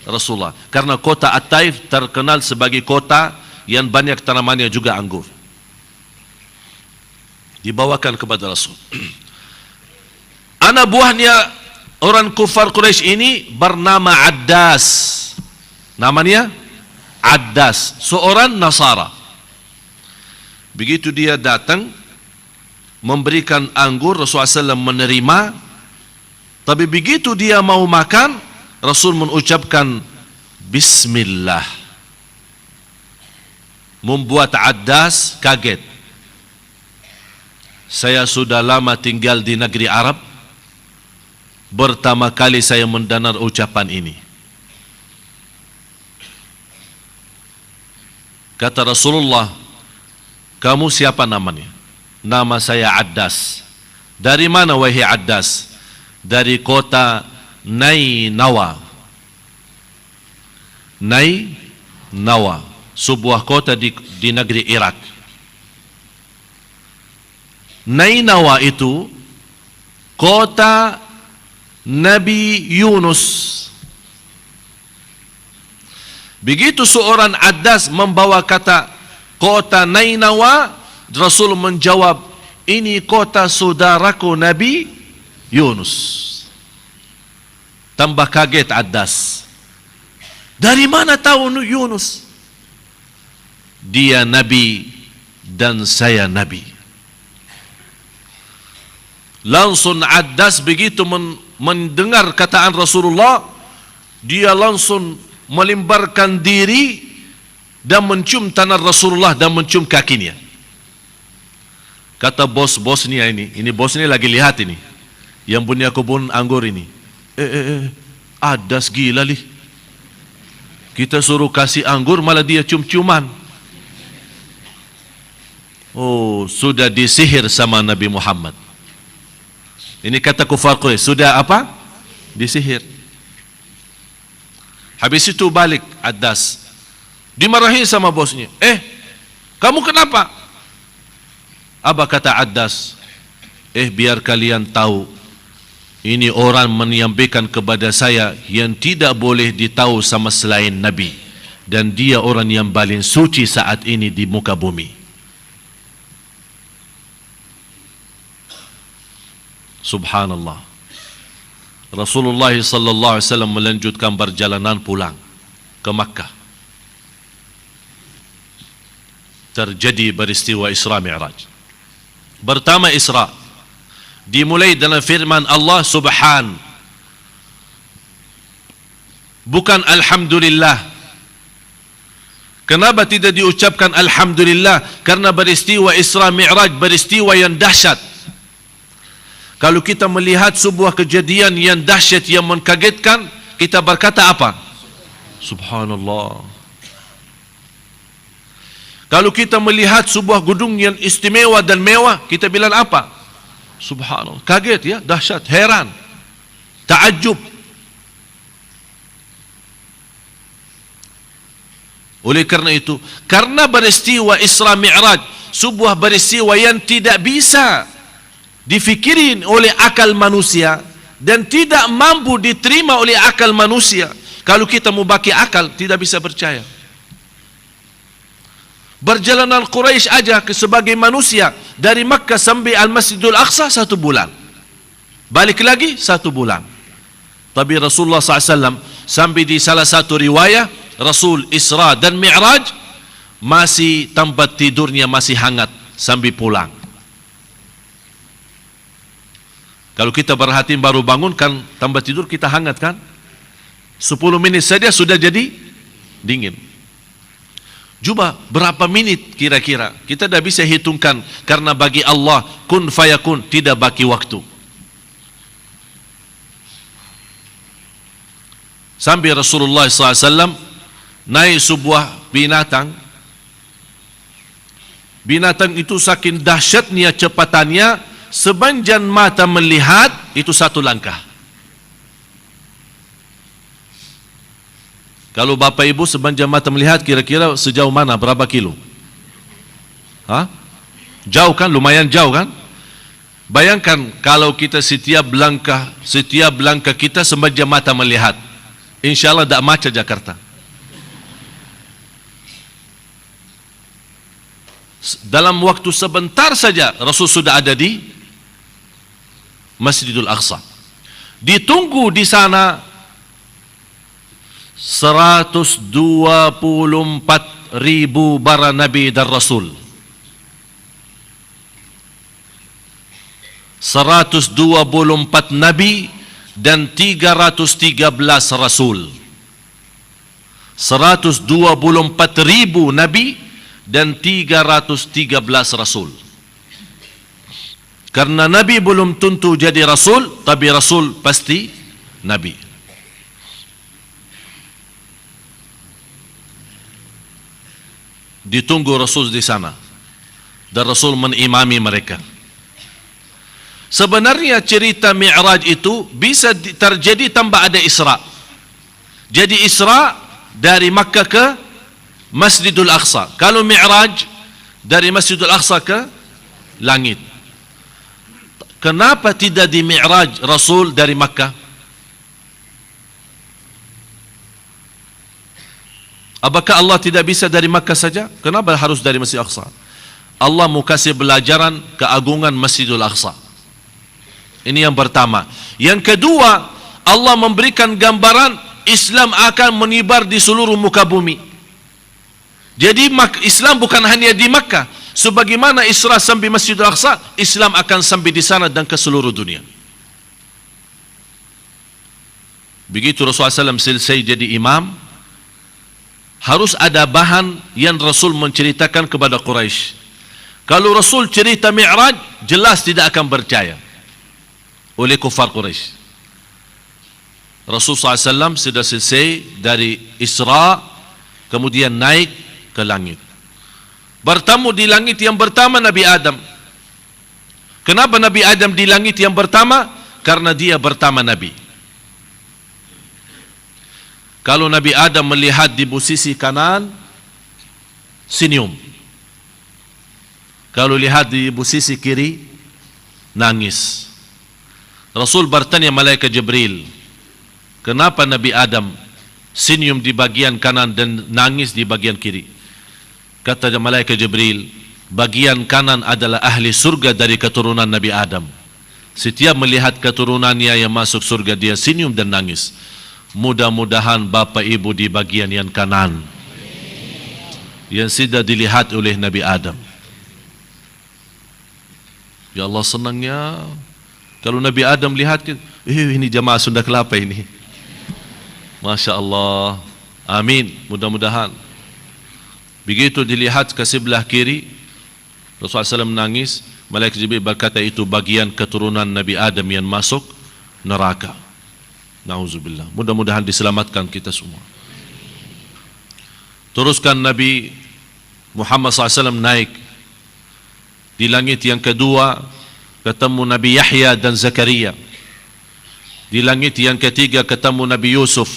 Rasulullah. Karena kota At-Taif terkenal sebagai kota yang banyak tanamannya juga anggur. Dibawakan kepada Rasul. Anak buahnya orang kufar Quraisy ini bernama Addas. Namanya Addas, seorang Nasara. Begitu dia datang memberikan anggur, Rasulullah SAW menerima. Tapi begitu dia mau makan, Rasul mengucapkan Bismillah. Membuat Addas kaget. Saya sudah lama tinggal di negeri Arab, pertama kali saya mendengar ucapan ini. Kata Rasulullah, kamu siapa namanya? Nama saya Addas. Dari mana wahai Addas? Dari kota Nainawa. Nainawa, sebuah kota di negeri Irak. Nainawa itu kota Nabi Yunus. Begitu seorang Addas membawa kata kota Nainawa, Rasul menjawab, ini kota saudaraku Nabi Yunus. Tambah kaget Addas. Dari mana tahu Yunus? Dia Nabi dan saya Nabi. Langsung Addas begitu mendengar kataan Rasulullah, dia langsung melemparkan diri dan mencium tanah Rasulullah dan mencium kakinya. Kata bos-bosnya ini bosnya lagi lihat ini, yang punya kebun anggur ini. Addas gila lih. Kita suruh kasih anggur malah dia cium-ciuman. Oh, sudah disihir sama Nabi Muhammad. Ini kata kufar Quraisy, sudah apa? Disihir. Habis itu balik Addas. Dimarahi sama bosnya. Kamu kenapa? Apa kata Addas? Biar kalian tahu, ini orang menyampaikan kepada saya yang tidak boleh ditahu sama selain Nabi, dan dia orang yang paling suci saat ini di muka bumi. Subhanallah. Rasulullah sallallahu alaihi wasallam melanjutkan perjalanan pulang ke Makkah. Terjadi peristiwa Isra Mi'raj. Pertama Isra dimulai dengan firman Allah Subhan, bukan Alhamdulillah. Kenapa tidak diucapkan Alhamdulillah? Karena peristiwa Isra Mi'raj peristiwa yang dahsyat. Kalau kita melihat sebuah kejadian yang dahsyat, yang mengkagetkan, kita berkata apa? Subhanallah. Kalau kita melihat sebuah gedung yang istimewa dan mewah, kita bilang apa? Subhanallah. Kaget ya, dahsyat, heran, ta'ajub. Oleh karena itu, karena peristiwa Isra Mi'raj sebuah peristiwa yang tidak bisa difikirin oleh akal manusia dan tidak mampu diterima oleh akal manusia. Kalau kita mau pakai akal, tidak bisa percaya. Perjalanan Quraisy aja sebagai manusia dari Makkah sampai Al-Masjidul Aqsa 1 bulan, balik lagi 1 bulan. Tapi Rasulullah SAW sampai di salah satu riwayat, Rasul Isra dan Mi'raj masih tempat tidurnya masih hangat sampai pulang. Kalau kita perhatiin baru bangun kan tempat tidur kita hangat kan, 10 menit saja sudah jadi dingin. Cuba berapa minit kira-kira? Kita dah bisa hitungkan, karena bagi Allah kun fayakun, tidak bagi waktu. Sampai Rasulullah SAW naik sebuah binatang. Binatang itu saking dahsyatnya cepatannya, sepanjang mata melihat itu satu langkah. Kalau Bapak Ibu sepanjang mata melihat, kira-kira sejauh mana, berapa kilo? Jauh kan, lumayan jauh kan? Bayangkan kalau kita setiap langkah kita sepanjang mata melihat, insya Allah tak macet Jakarta. Dalam waktu sebentar saja Rasul sudah ada di Masjidil Aqsa. Ditunggu di sana 124.000 para Nabi dan Rasul. 124 Nabi dan 313 Rasul. 124.000 Nabi dan 313 Rasul. Karena Nabi belum tentu jadi Rasul, tapi Rasul pasti Nabi. Ditunggu Rasul di sana, dan Rasul menimami mereka. Sebenarnya cerita Mi'raj itu bisa terjadi tanpa ada Isra. Jadi Isra dari Makkah ke Masjidul Aqsa. Kalau Mi'raj dari Masjidul Aqsa ke langit. Kenapa tidak di Mi'raj Rasul dari Makkah? Apakah Allah tidak bisa dari Makkah saja? Kenapa harus dari Masjid Aqsa? Allah mau kasih pelajaran keagungan Masjidul Aqsa. Ini yang pertama. Yang kedua, Allah memberikan gambaran Islam akan menyebar di seluruh muka bumi. Jadi Islam bukan hanya di Makkah. Sebagaimana Isra sampai Masjidul Aqsa, Islam akan sampai di sana dan ke seluruh dunia. Begitu Rasulullah SAW selesai jadi imam, harus ada bahan yang Rasul menceritakan kepada Quraisy. Kalau Rasul cerita Mi'raj, jelas tidak akan percaya oleh kufar Quraisy. Rasul SAW sudah selesai dari Isra, kemudian naik ke langit. Bertemu di langit yang pertama Nabi Adam. Kenapa Nabi Adam di langit yang pertama? Karena dia pertama Nabi. Kalau Nabi Adam melihat di posisi kanan, senyum. Kalau lihat di posisi kiri, nangis. Rasul bertanya malaikat Jibril, kenapa Nabi Adam senyum di bagian kanan dan nangis di bagian kiri? Kata malaikat Jibril, bagian kanan adalah ahli surga dari keturunan Nabi Adam. Setiap melihat keturunannya yang masuk surga, dia senyum dan nangis. Mudah-mudahan Bapak Ibu di bagian yang kanan, yang sudah dilihat oleh Nabi Adam. Ya Allah, senangnya kalau Nabi Adam lihat, ini jamaah Sunda Kelapa ini. Masya Allah. Amin. Mudah-mudahan. Begitu dilihat ke sebelah kiri, Rasulullah SAW menangis. Malaikat Jibril berkata, itu bagian keturunan Nabi Adam yang masuk neraka. Nauzubillah. Mudah-mudahan diselamatkan kita semua. Teruskan Nabi Muhammad SAW naik di langit yang kedua, ketemu Nabi Yahya dan Zakaria. Di langit yang ketiga ketemu Nabi Yusuf.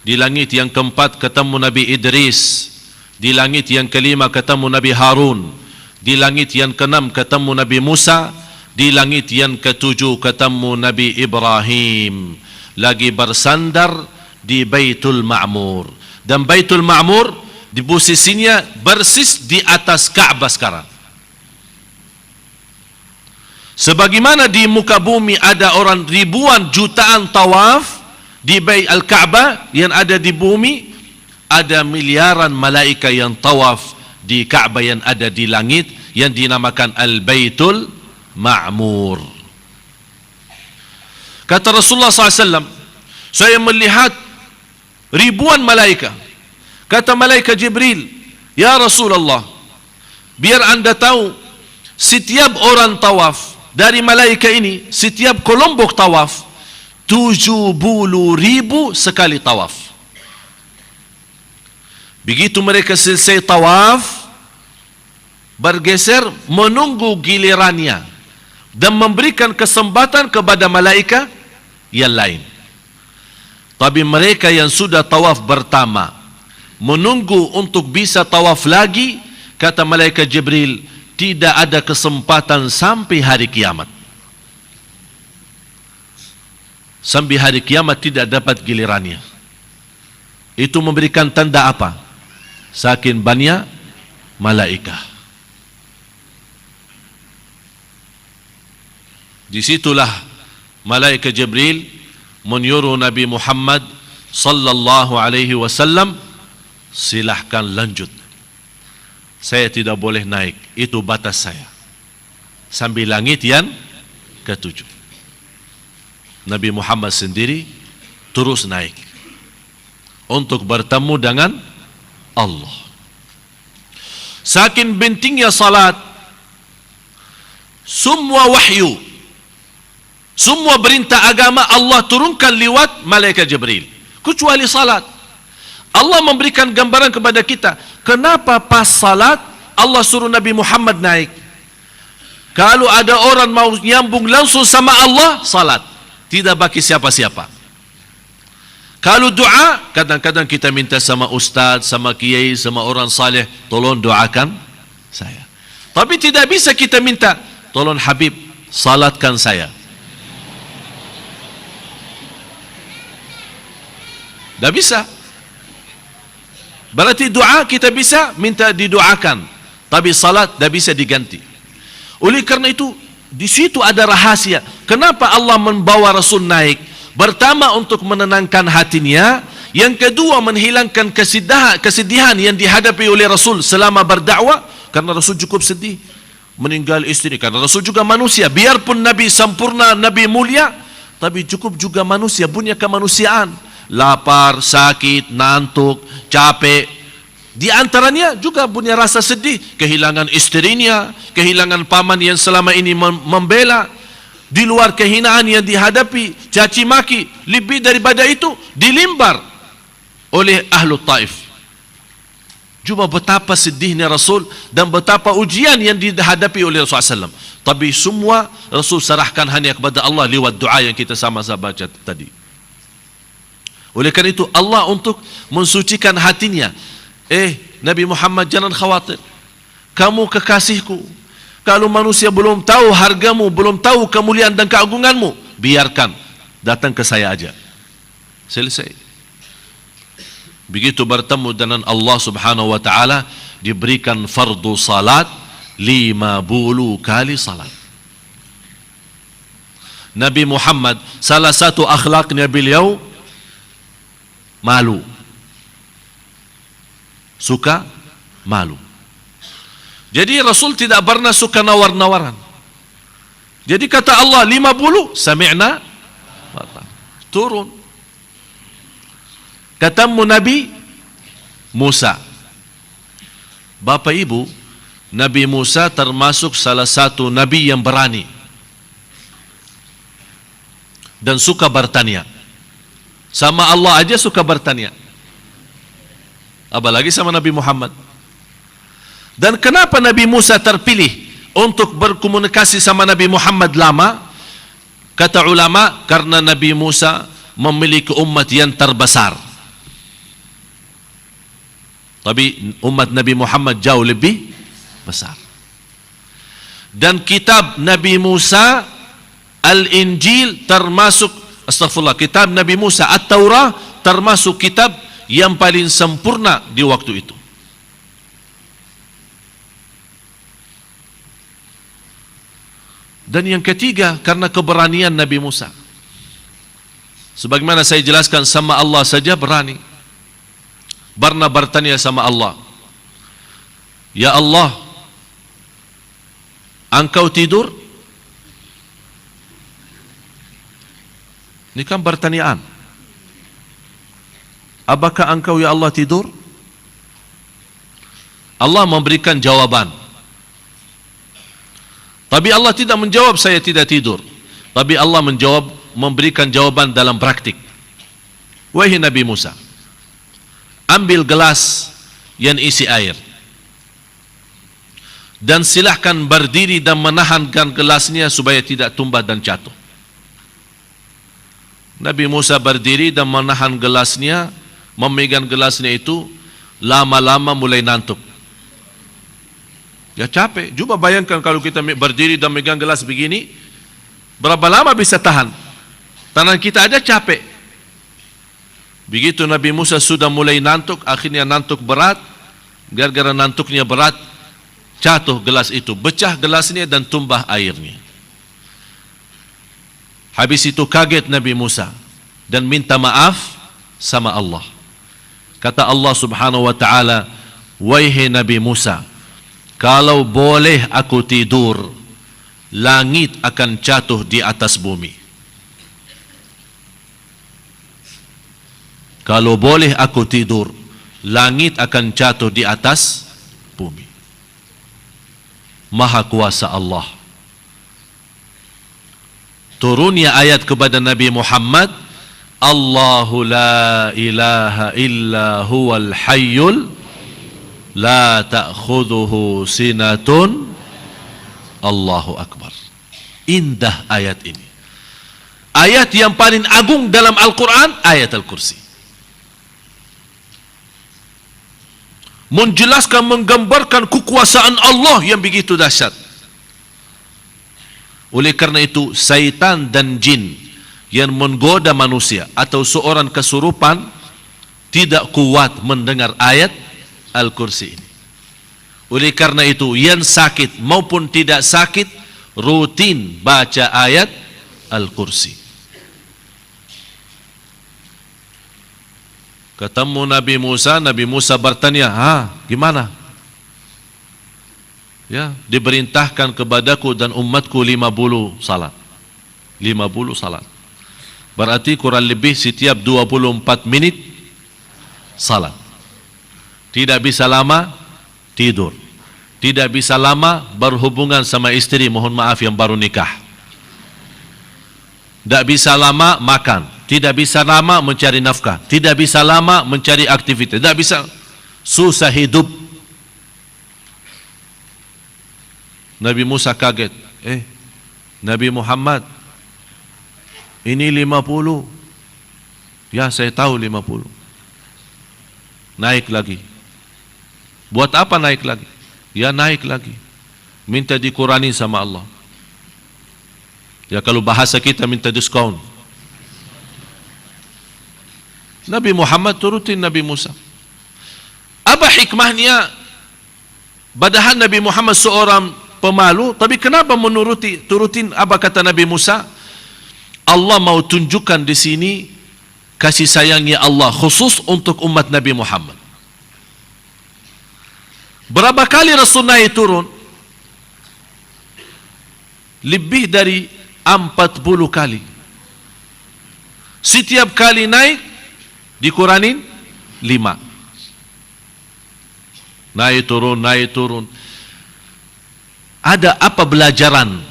Di langit yang keempat ketemu Nabi Idris. Di langit yang kelima ketemu Nabi Harun. Di langit yang keenam ketemu Nabi Musa. Di langit yang ketujuh ketemu Nabi Ibrahim. Lagi bersandar di Baitul Ma'mur. Dan Baitul Ma'mur di posisinya persis di atas Ka'bah sekarang. Sebagaimana di muka bumi ada orang ribuan jutaan tawaf di Bait Al-Ka'bah yang ada di bumi, ada miliaran malaikat yang tawaf di Ka'bah yang ada di langit yang dinamakan Al-Baitul Ma'mur. Kata Rasulullah SAW, saya melihat ribuan malaikat. Kata malaikat Jibril, Ya Rasulullah, biar anda tahu, setiap orang tawaf dari malaikat ini, setiap kelompok tawaf 70.000 sekali tawaf. Begitu mereka selesai tawaf, bergeser menunggu gilirannya dan memberikan kesempatan kepada malaikat yang lain. Tapi mereka yang sudah tawaf pertama menunggu untuk bisa tawaf lagi, kata malaikat Jibril, tidak ada kesempatan sampai hari kiamat. Sampai hari kiamat tidak dapat gilirannya. Itu memberikan tanda apa? Saking banyak malaikat. Disitulah malaikat Jibril menyuruh Nabi Muhammad sallallahu alaihi wasallam, silahkan lanjut. Saya tidak boleh naik, itu batas saya. Sambil langit yang ketujuh. Nabi Muhammad sendiri terus naik untuk bertemu dengan Allah. Saking pentingnya salat, semua wahyu, semua perintah agama Allah turunkan lewat malaikat Jibril, kecuali salat. Allah memberikan gambaran kepada kita, kenapa pas salat Allah suruh Nabi Muhammad naik. Kalau ada orang mau nyambung langsung sama Allah, salat, tidak bagi siapa-siapa. Kalau doa, kadang-kadang kita minta sama ustaz, sama kiai, sama orang saleh, tolong doakan saya. Tapi tidak bisa kita minta, tolong Habib, salatkan saya. Tidak bisa. Berarti doa kita bisa minta didoakan, tapi salat tidak bisa diganti. Oleh karena itu, di situ ada rahasia. Kenapa Allah membawa Rasul naik? Pertama untuk menenangkan hatinya, yang kedua menghilangkan kesedihan yang dihadapi oleh Rasul selama berdakwah, karena Rasul cukup sedih meninggal istri, karena Rasul juga manusia, biarpun Nabi sempurna, Nabi mulia, tapi cukup juga manusia, punya kemanusiaan, lapar, sakit, ngantuk, capek. Di antaranya juga punya rasa sedih, kehilangan istrinya, kehilangan paman yang selama ini membela. Di luar kehinaan yang dihadapi, caci maki, lebih daripada itu dilimbar oleh ahlu Taif. Cuma betapa sedihnya Rasul dan betapa ujian yang dihadapi oleh Rasulullah SAW. Tapi semua Rasul serahkan hanya kepada Allah lewat doa yang kita sama-sama baca tadi. Oleh karena itu Allah untuk mensucikan hatinya, Nabi Muhammad jangan khawatir, kamu kekasihku. Kalau manusia belum tahu hargamu, belum tahu kemuliaan dan keagunganmu, biarkan, datang ke saya aja. Selesai. Begitu bertemu dengan Allah subhanahu wa ta'ala, diberikan fardu salat 50 kali salat. Nabi Muhammad, salah satu akhlaknya beliau, malu. Suka malu. Jadi Rasul tidak pernah suka nawar-nawaran. Jadi kata Allah 50, sami'na, turun. Ketemu Nabi Musa. Bapak Ibu, Nabi Musa termasuk salah satu Nabi yang berani dan suka bertanya. Sama Allah aja suka bertanya, apalagi sama Nabi Muhammad. Dan kenapa Nabi Musa terpilih untuk berkomunikasi sama Nabi Muhammad lama? Kata ulama, karena Nabi Musa memiliki umat yang terbesar. Tapi umat Nabi Muhammad jauh lebih besar. Dan kitab Nabi Musa, Al-Injil termasuk, astagfirullah, kitab Nabi Musa, At-Taurah termasuk kitab yang paling sempurna di waktu itu. Dan yang ketiga, karena keberanian Nabi Musa. Sebagaimana saya jelaskan, sama Allah saja berani. Pernah bertanya sama Allah, ya Allah, engkau tidur? Ini kan pertanyaan. Apakah engkau ya Allah tidur? Allah memberikan jawaban. Tapi Allah tidak menjawab saya tidak tidur. Tapi Allah memberikan jawaban dalam praktik. Wahai Nabi Musa, ambil gelas yang isi air dan silahkan berdiri dan menahankan gelasnya supaya tidak tumbah dan jatuh. Nabi Musa berdiri dan menahan gelasnya, memegang gelasnya itu, lama-lama mulai ngantuk. Ya capek. Coba bayangkan kalau kita berdiri dan megang gelas begini, berapa lama bisa tahan? Tangan kita ada capek. Begitu Nabi Musa sudah mulai ngantuk, akhirnya ngantuk berat. Gara-gara ngantuknya berat, jatuh gelas itu, pecah gelasnya dan tumbah airnya. Habis itu kaget Nabi Musa dan minta maaf sama Allah. Kata Allah Subhanahu wa taala, "Wahai Nabi Musa, kalau boleh aku tidur, langit akan jatuh di atas bumi." Kalau boleh aku tidur, langit akan jatuh di atas bumi. Maha kuasa Allah. Turunnya ayat kepada Nabi Muhammad, Allahu la ilaha illa huwal hayyul la ta'khudhuhu sinatun. Allahu Akbar. Indah ayat ini. Ayat yang paling agung dalam Al-Quran, ayat Al-Kursi. Menjelaskan, menggambarkan kekuasaan Allah yang begitu dahsyat. Oleh karena itu, syaitan dan jin yang menggoda manusia atau seorang kesurupan tidak kuat mendengar ayat Al-Kursi ini. Oleh karena itu, yang sakit maupun tidak sakit rutin baca ayat Al-Kursi. Ketemu Nabi Musa bertanya, gimana? Ya, diperintahkan kepadaku dan umatku 50 salat. 50 salat. Berarti kurang lebih setiap 24 menit salat. Tidak bisa lama tidur. Tidak bisa lama berhubungan sama istri, mohon maaf yang baru nikah. Tidak bisa lama makan. Tidak bisa lama mencari nafkah. Tidak bisa lama mencari aktivitas. Tidak bisa, susah hidup. Nabi Musa kaget. Nabi Muhammad, ini 50. Ya, saya tahu 50. Naik lagi. Buat apa naik lagi? Ya, naik lagi. Minta dikurani sama Allah. Ya, kalau bahasa kita minta diskon. Nabi Muhammad turutin Nabi Musa. Apa hikmahnya? Padahal Nabi Muhammad seorang pemalu, tapi kenapa turutin apa kata Nabi Musa? Allah mau tunjukkan di sini kasih sayangnya Allah khusus untuk umat Nabi Muhammad. Berapa kali Rasul naik turun? Lebih dari 40 kali. Setiap kali naik dikuranin 5. Naik turun. Ada apa belajaran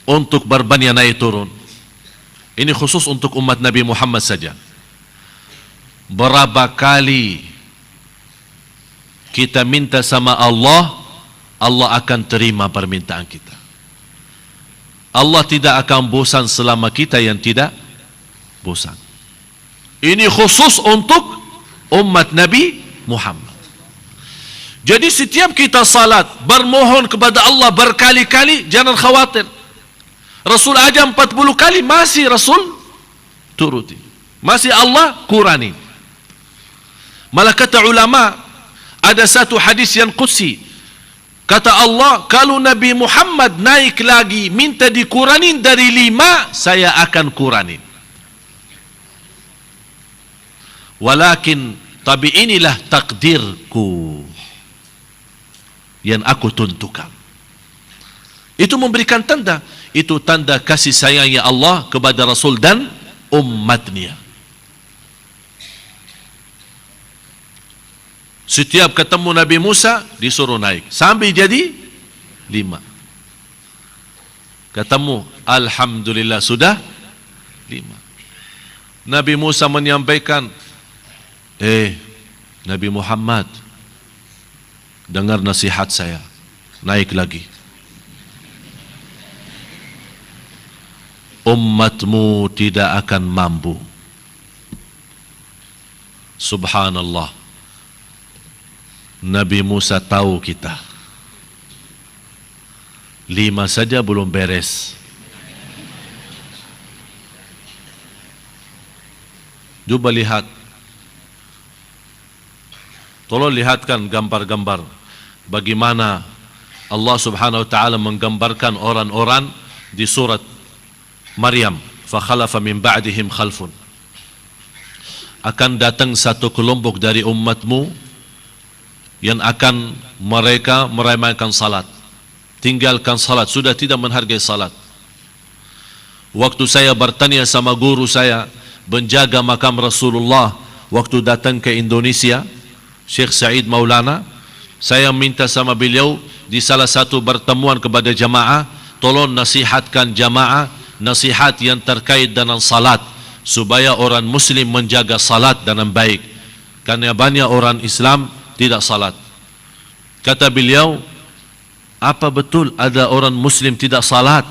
untuk berbanyak naik turun? Ini khusus untuk umat Nabi Muhammad saja. Berapa kali kita minta sama Allah, Allah akan terima permintaan kita. Allah tidak akan bosan selama kita yang tidak bosan. Ini khusus untuk umat Nabi Muhammad. Jadi setiap kita salat, bermohon kepada Allah berkali-kali, jangan khawatir. Rasul aja 40 kali, masih Rasul turuti. Masih Allah kurani. Malah kata ulama, ada satu hadis yang qudsi. Kata Allah, kalau Nabi Muhammad naik lagi, minta dikuranin dari 5, saya akan kuranin. Walakin, tapi inilah takdirku yang aku tentukan. Itu memberikan tanda. Itu tanda kasih sayangnya Allah kepada Rasul dan umatnya. Setiap ketemu Nabi Musa disuruh naik sampai jadi 5. Ketemu, alhamdulillah sudah 5. Nabi Musa menyampaikan, Nabi Muhammad, dengar nasihat saya, naik lagi. Umatmu tidak akan mampu. Subhanallah. Nabi Musa tahu kita 5 saja belum beres. Coba lihat. Tolong lihatkan gambar-gambar bagaimana Allah Subhanahu wa taala menggambarkan orang-orang di surat Maryam, fa khalafa min ba'dihim khalfun. Akan datang satu kelompok dari umatmu yang akan mereka meremehkan salat, tinggalkan salat, sudah tidak menghargai salat. Waktu saya bertanya sama guru saya, penjaga makam Rasulullah, waktu datang ke Indonesia, Syekh Said Maulana, saya minta sama beliau di salah satu pertemuan kepada jamaah, tolong nasihatkan jamaah nasihat yang terkait dengan salat, supaya orang muslim menjaga salat dengan baik, karena banyak orang Islam tidak salat. Kata beliau, apa betul ada orang muslim tidak salat?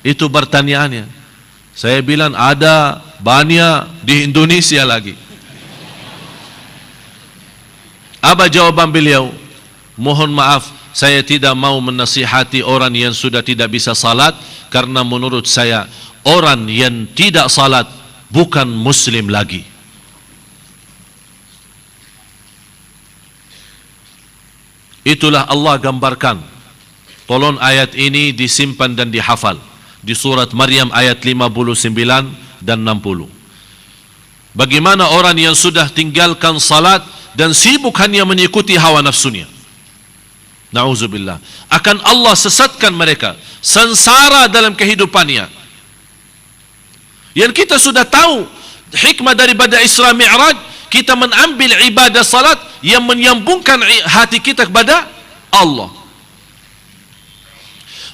Itu pertanyaannya. Saya bilang ada banyak di Indonesia lagi. Apa jawaban beliau? Mohon maaf, saya tidak mau menasihati orang yang sudah tidak bisa salat, karena menurut saya orang yang tidak salat bukan muslim lagi. Itulah Allah gambarkan. Tolong ayat ini disimpan dan dihafal. Di surat Maryam ayat 59 dan 60. Bagaimana orang yang sudah tinggalkan salat dan sibuk hanya mengikuti hawa nafsunya. Na'udzubillah. Akan Allah sesatkan mereka, sengsara dalam kehidupannya. Yang kita sudah tahu hikmah daripada Isra Mi'raj, kita mengambil ibadah salat yang menyambungkan hati kita kepada Allah.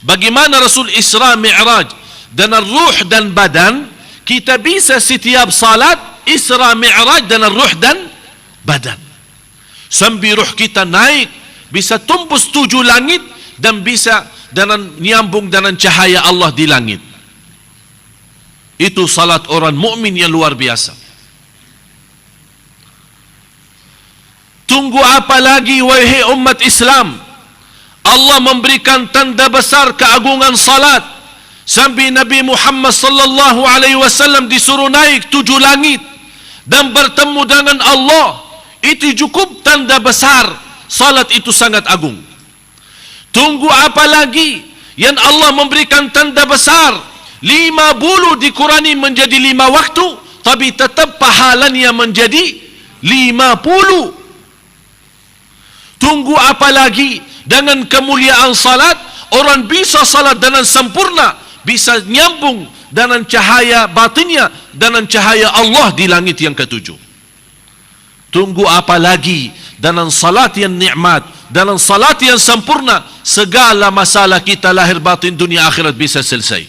Bagaimana Rasul Isra Mi'raj dengan ruh dan badan, kita bisa setiap salat Isra Mi'raj dengan ruh dan badan. Sampai ruh kita naik, bisa tembus 7 langit dan bisa dengan nyambung dengan cahaya Allah di langit. Itu salat orang mukmin yang luar biasa. Tunggu apa lagi wahai umat Islam? Allah memberikan tanda besar keagungan salat sampai Nabi Muhammad sallallahu alaihi wasallam disuruh naik 7 langit dan bertemu dengan Allah. Itu cukup tanda besar. Salat itu sangat agung. Tunggu apa lagi? Yang Allah memberikan tanda besar. 50 dikurani menjadi 5 waktu, tapi tetap pahalanya menjadi 50. Tunggu apa lagi? Dengan kemuliaan salat, orang bisa salat dengan sempurna, bisa nyambung dengan cahaya batinnya, dengan cahaya Allah di langit yang ketujuh. Tunggu apa lagi? Dengan salat yang nikmat, dengan salat yang sempurna, segala masalah kita lahir batin dunia akhirat bisa selesai.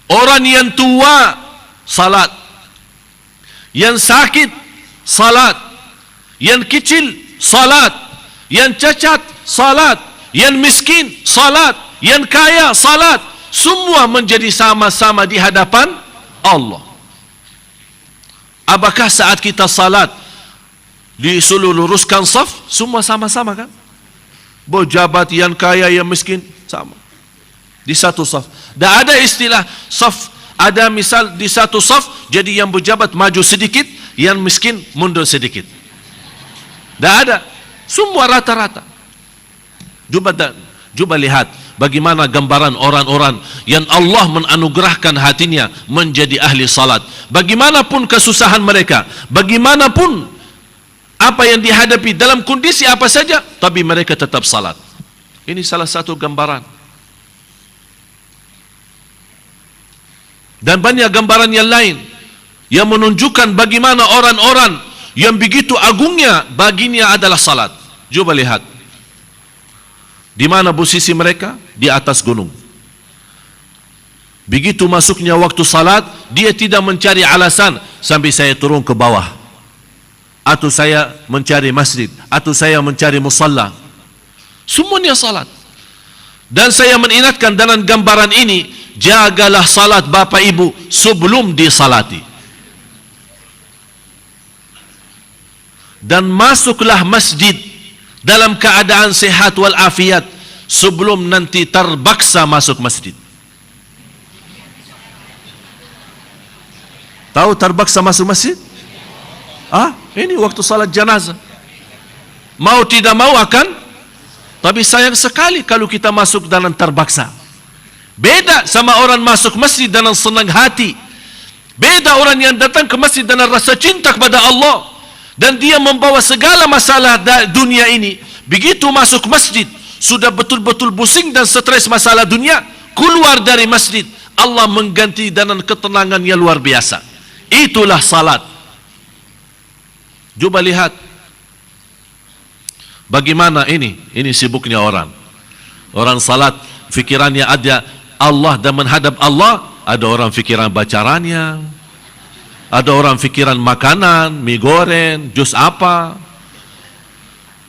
Orang yang tua salat, yang sakit salat, yang kecil salat, yang cacat salat, yang miskin salat, yang kaya salat, semua menjadi sama-sama di hadapan Allah. Apakah saat kita salat disuruh luruskan saf, semua sama-sama kan? Pejabat yang kaya yang miskin sama di satu saf. Tak ada istilah saf. Ada misal di satu saf, jadi yang pejabat maju sedikit, yang miskin mundur sedikit. Tak ada. Semua rata-rata. Coba lihat bagaimana gambaran orang-orang yang Allah menganugerahkan hatinya menjadi ahli salat. Bagaimanapun kesusahan mereka, bagaimanapun apa yang dihadapi dalam kondisi apa saja, tapi mereka tetap salat. Ini salah satu gambaran. Dan banyak gambaran yang lain. yang menunjukkan bagaimana orang-orang yang begitu agungnya baginya adalah salat. Coba lihat. Di mana posisi mereka? Di atas gunung. Begitu masuknya waktu salat, dia tidak mencari alasan sampai saya turun ke bawah, atau saya mencari masjid, atau saya mencari musalla. Semuanya salat. Dan saya mengingatkan dalam gambaran ini, jagalah salat Bapak Ibu sebelum disalati. Dan masuklah masjid dalam keadaan sehat wal afiat sebelum nanti terpaksa masuk masjid. Tahu terpaksa masuk masjid? Ini waktu salat jenazah. Mau tidak mau akan, tapi sayang sekali kalau kita masuk dalam terpaksa. Beda sama orang masuk masjid dengan senang hati. Beda orang yang datang ke masjid dengan rasa cinta kepada Allah, dan dia membawa segala masalah dunia ini. Begitu masuk masjid, sudah betul-betul pusing dan stres masalah dunia, keluar dari masjid, Allah mengganti dengan ketenangan yang luar biasa. Itulah salat. Coba lihat bagaimana ini sibuknya orang. Orang salat fikirannya ada Allah dan menghadap Allah. Ada orang fikiran bacarannya, ada orang fikiran makanan, mie goreng, jus apa.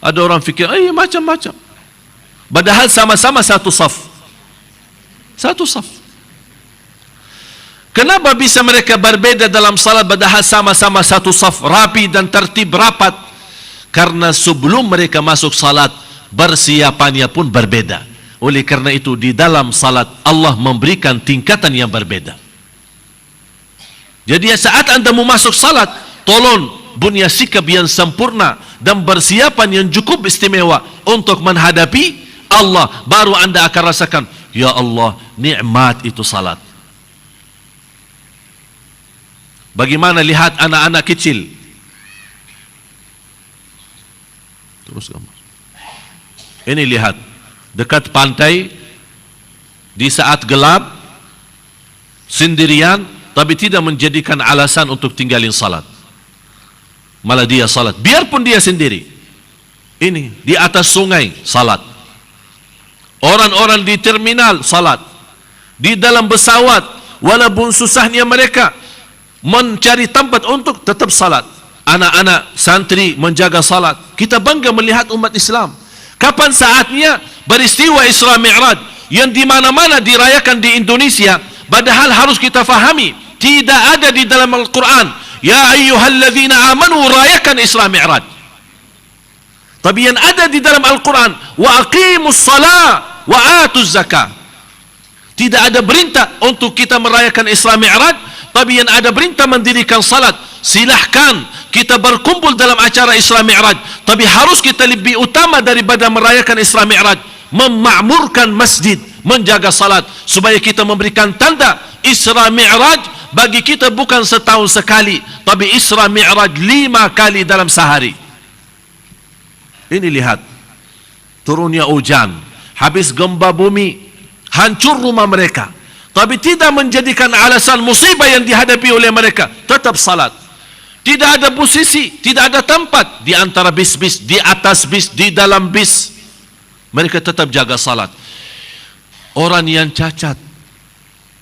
Ada orang fikir macam-macam. Padahal sama-sama satu saf. Satu saf. Kenapa bisa mereka berbeda dalam salat padahal sama-sama satu saf, rapi dan tertib rapat? Karena sebelum mereka masuk salat, persiapannya pun berbeda. Oleh karena itu di dalam salat Allah memberikan tingkatan yang berbeda. Jadi saat Anda mau masuk salat, tolong punya sikap yang sempurna dan persiapan yang cukup istimewa untuk menghadapi Allah. Baru Anda akan rasakan, ya Allah, nikmat itu salat. Bagaimana lihat anak-anak kecil. Terus gambar. Ini lihat, dekat pantai, di saat gelap, sendirian, tapi tidak menjadikan alasan untuk tinggalin salat. Malah dia salat, biarpun dia sendiri. Ini, di atas sungai, salat. Orang-orang di terminal, salat. Di dalam pesawat, walaupun susahnya mereka mencari tempat untuk tetap salat. Anak-anak santri menjaga salat. Kita bangga melihat umat Islam. Kapan saatnya peristiwa Isra Mi'raj yang di mana-mana dirayakan di Indonesia, padahal harus kita fahami, tidak ada di dalam Al-Quran, ya ayyuhalladzina amanu rayakan Isra Mi'raj. Tapi yang ada di dalam Al-Quran, wa aqimus salat wa atuz zakah. Tidak ada perintah untuk kita merayakan Isra Mi'raj, tapi yang ada perintah mendirikan salat. Silahkan kita berkumpul dalam acara Isra Mi'raj, tapi harus kita lebih utama daripada merayakan Isra Mi'raj, memakmurkan masjid, menjaga salat, supaya kita memberikan tanda Isra Mi'raj bagi kita bukan setahun sekali, tapi Isra Mi'raj 5 kali dalam sehari. Ini lihat, turunnya hujan, habis gempa bumi, hancur rumah mereka, tapi tidak menjadikan alasan musibah yang dihadapi oleh mereka, tetap salat. Tidak ada posisi, tidak ada tempat di antara bis-bis, di atas bis, di dalam bis, mereka tetap jaga salat. Orang yang cacat,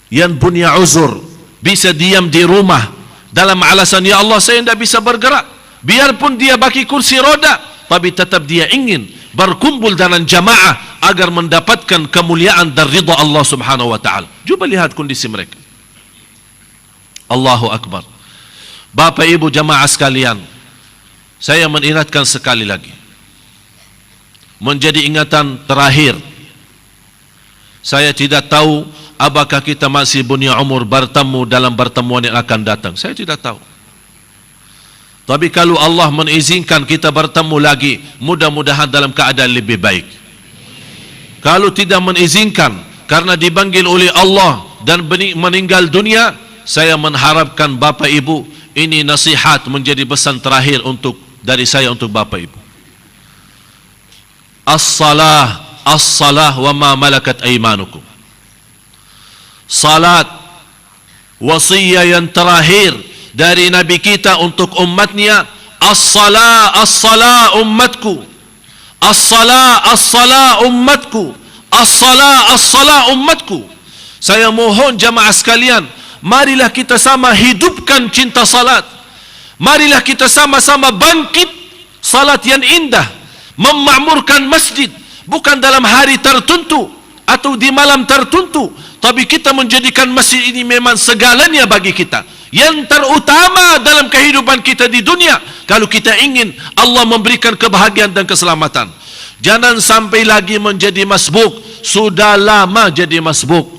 yang punya uzur, bisa diam di rumah dalam alasan, ya Allah saya tidak bisa bergerak, biarpun dia pakai kursi roda, tapi tetap dia ingin berkumpul dengan jamaah agar mendapatkan kemuliaan dan ridha Allah Subhanahu wa taala. Coba lihat kondisi mereka. Allahu Akbar. Bapak Ibu jamaah sekalian, saya mengingatkan sekali lagi, menjadi ingatan terakhir. Saya tidak tahu apakah kita masih punya umur bertemu dalam pertemuan yang akan datang. Saya tidak tahu. Tapi kalau Allah mengizinkan kita bertemu lagi, mudah-mudahan dalam keadaan lebih baik. Kalau tidak mengizinkan karena dipanggil oleh Allah dan meninggal dunia, saya mengharapkan Bapak Ibu, ini nasihat menjadi pesan terakhir dari saya untuk Bapak Ibu. As-salah wa ma malakat aymanukum. Salat, wasiyah yang terakhir dari Nabi kita untuk umatnya, as-salah, as-salah ummatku, as-salah, as-salah ummatku, as-salah, as-salah ummatku. Saya mohon jamaah sekalian, marilah kita sama hidupkan cinta salat. Marilah kita sama-sama bangkit salat yang indah, memakmurkan masjid, bukan dalam hari tertentu atau di malam tertentu, tapi kita menjadikan masjid ini memang segalanya bagi kita, yang terutama dalam kehidupan kita di dunia. Kalau kita ingin Allah memberikan kebahagiaan dan keselamatan, jangan sampai lagi menjadi masbuk. Sudah lama jadi masbuk,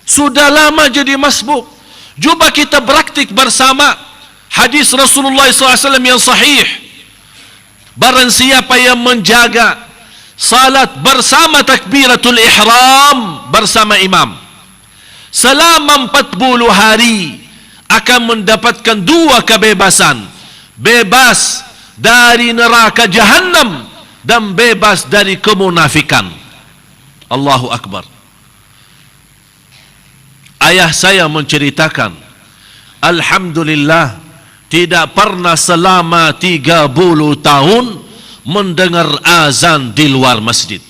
sudah lama jadi masbuk. Cuba kita praktik bersama hadis Rasulullah SAW yang sahih. Barang siapa yang menjaga salat bersama takbiratul ihram bersama imam selama 40 hari, akan mendapatkan 2 kebebasan: bebas dari neraka jahannam dan bebas dari kemunafikan. Allahu Akbar. Ayah saya menceritakan, alhamdulillah, tidak pernah selama 30 tahun mendengar azan di luar masjid.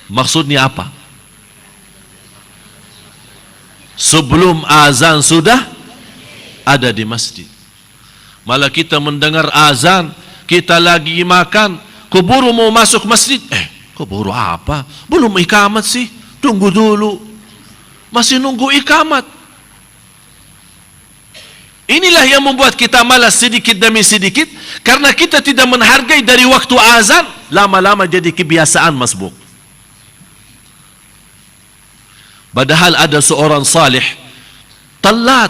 Maksudnya apa? Sebelum azan sudah ada di masjid. Malah kita mendengar azan, kita lagi makan, keburu mau masuk masjid. Keburu apa? Belum ikamat sih. Tunggu dulu. Masih nunggu ikamat. Inilah yang membuat kita malas sedikit demi sedikit, karena kita tidak menghargai dari waktu azan. Lama-lama jadi kebiasaan masbuk. Padahal ada seorang salih telat,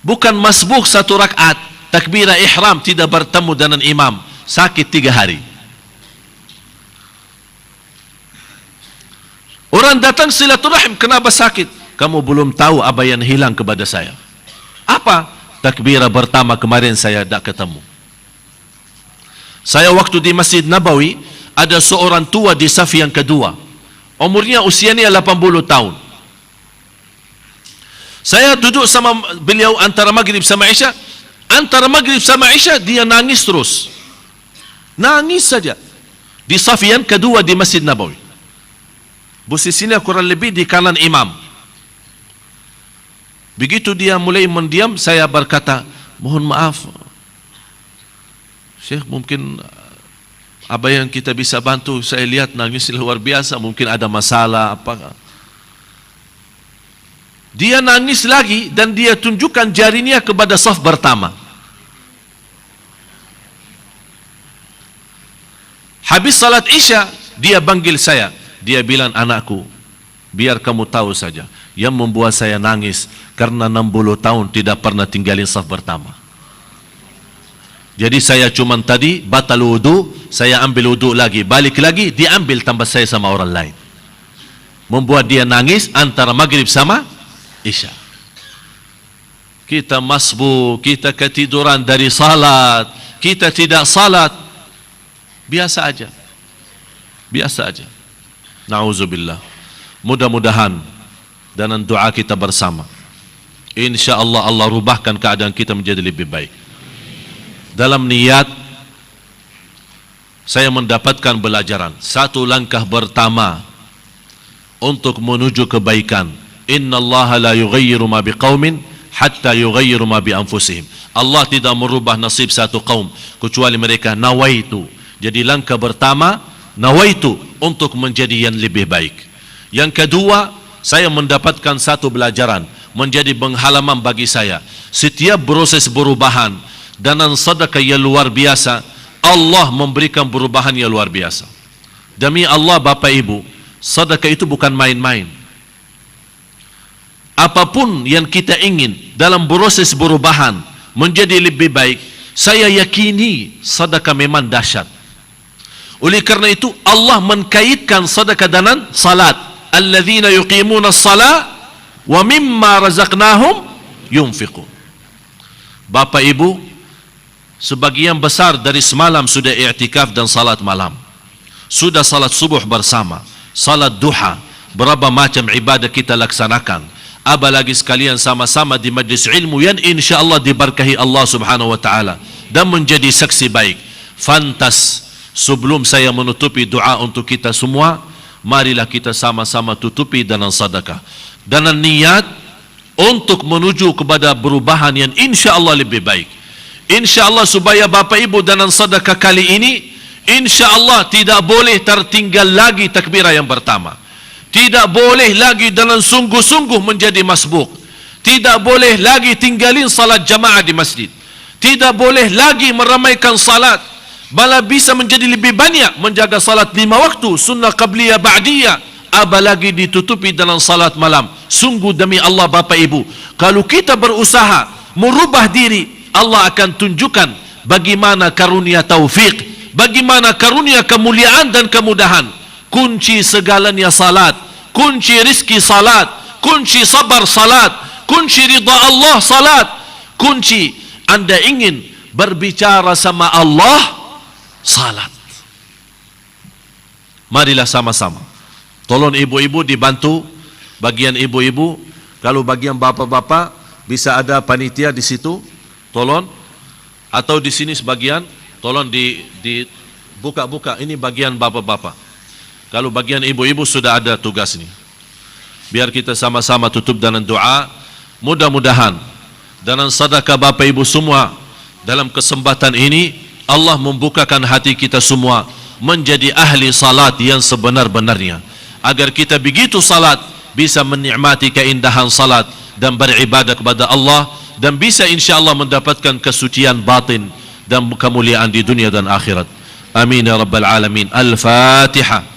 bukan masbuk 1 rakaat, takbirah ihram, tidak bertemu dengan imam, sakit 3 hari. Orang datang silaturahim, kenapa sakit? Kamu belum tahu apa yang hilang kepada saya. Apa? Takbirah pertama kemarin saya tidak ketemu. Saya waktu di Masjid Nabawi, ada seorang tua di saf yang kedua, umurnya usianya 80 tahun. Saya duduk sama beliau antara maghrib sama isya. Antara maghrib sama isya dia nangis terus, nangis saja di saf yang kedua di Masjid Nabawi. Posisinya kurang lebih di kanan imam. Begitu dia mulai mendiam, saya berkata, mohon maaf Syekh, mungkin apa yang kita bisa bantu? Saya lihat nangis luar biasa, mungkin ada masalah apa. Dia nangis lagi dan dia tunjukkan jarinya kepada saf pertama. Habis salat isya, dia panggil saya. Dia bilang, anakku, biar kamu tahu saja, yang membuat saya nangis karena 60 tahun tidak pernah tinggalin saf pertama. Jadi saya cuma tadi batal wudu, saya ambil wudu lagi, balik lagi, diambil tambah saya sama orang lain. Membuat dia nangis antara maghrib sama isya. Kita masbuk, kita ketiduran dari salat, kita tidak salat, biasa aja, biasa aja. Na'udzubillah. Mudah-mudahan dengan doa kita bersama, InsyaAllah Allah rubahkan keadaan kita menjadi lebih baik. Dalam niat saya mendapatkan pelajaran, 1 langkah pertama untuk menuju kebaikan. Innallaha la yughayyiru ma biqaumin hatta yughayyiru ma bi anfusihim. Allah tidak merubah nasib satu kaum kecuali mereka nawaitu. Jadi langkah pertama, nawaitu untuk menjadi yang lebih baik. Yang kedua, saya mendapatkan 1 pelajaran menjadi penghalaman bagi saya. Setiap proses perubahan dengan sedekah yang luar biasa, Allah memberikan perubahan yang luar biasa. Demi Allah Bapak Ibu, sedekah itu bukan main-main. Apapun yang kita ingin dalam proses perubahan menjadi lebih baik, saya yakini sedekah memang dahsyat. Oleh karena itu Allah mengkaitkan sedekah dengan salat. Alladzina yuqimuna as-salat wa mimma razaqnahum yunfiqun. Bapak Ibu, sebagian besar dari semalam sudah i'tikaf dan salat malam. Sudah salat subuh bersama, salat duha, berapa macam ibadah kita laksanakan. Apalagi sekalian sama-sama di majlis ilmu yang insya-Allah diberkahi Allah Subhanahu wa taala dan menjadi saksi baik. Fantas, sebelum saya menutupi doa untuk kita semua, marilah kita sama-sama tutupi dengan sedekah. Dengan niat untuk menuju kepada perubahan yang insya-Allah lebih baik. Insya-Allah supaya Bapak Ibu dengan sedekah kali ini insya-Allah tidak boleh tertinggal lagi takbirah yang pertama. Tidak boleh lagi dengan sungguh-sungguh menjadi masbuk. Tidak boleh lagi tinggalin salat jamaah di masjid. Tidak boleh lagi meramaikan salat. Malah bisa menjadi lebih banyak menjaga salat 5 waktu, sunnah qabliyah ba'diyah. Apalagi ditutupi dengan salat malam. Sungguh demi Allah Bapak Ibu, kalau kita berusaha merubah diri, Allah akan tunjukkan bagaimana karunia taufik, bagaimana karunia kemuliaan dan kemudahan. Kunci segalanya salat, kunci rizki salat, kunci sabar salat, kunci ridha Allah salat, kunci anda ingin berbicara sama Allah, salat. Marilah sama-sama. Tolong ibu-ibu dibantu, bagian ibu-ibu, kalau bagian bapak-bapak bisa ada panitia di situ, tolong, atau di sini sebagian, tolong di buka-buka, ini bagian bapak-bapak. Kalau bagian ibu-ibu sudah ada tugas ini. Biar kita sama-sama tutup dengan doa. Mudah-mudahan dengan sedekah Bapak Ibu semua dalam kesempatan ini Allah membukakan hati kita semua menjadi ahli salat yang sebenar-benarnya. Agar kita begitu salat bisa menikmati keindahan salat dan beribadah kepada Allah dan bisa insya-Allah mendapatkan kesucian batin dan kemuliaan di dunia dan akhirat. Amin ya rabbal alamin. Al-Fatihah.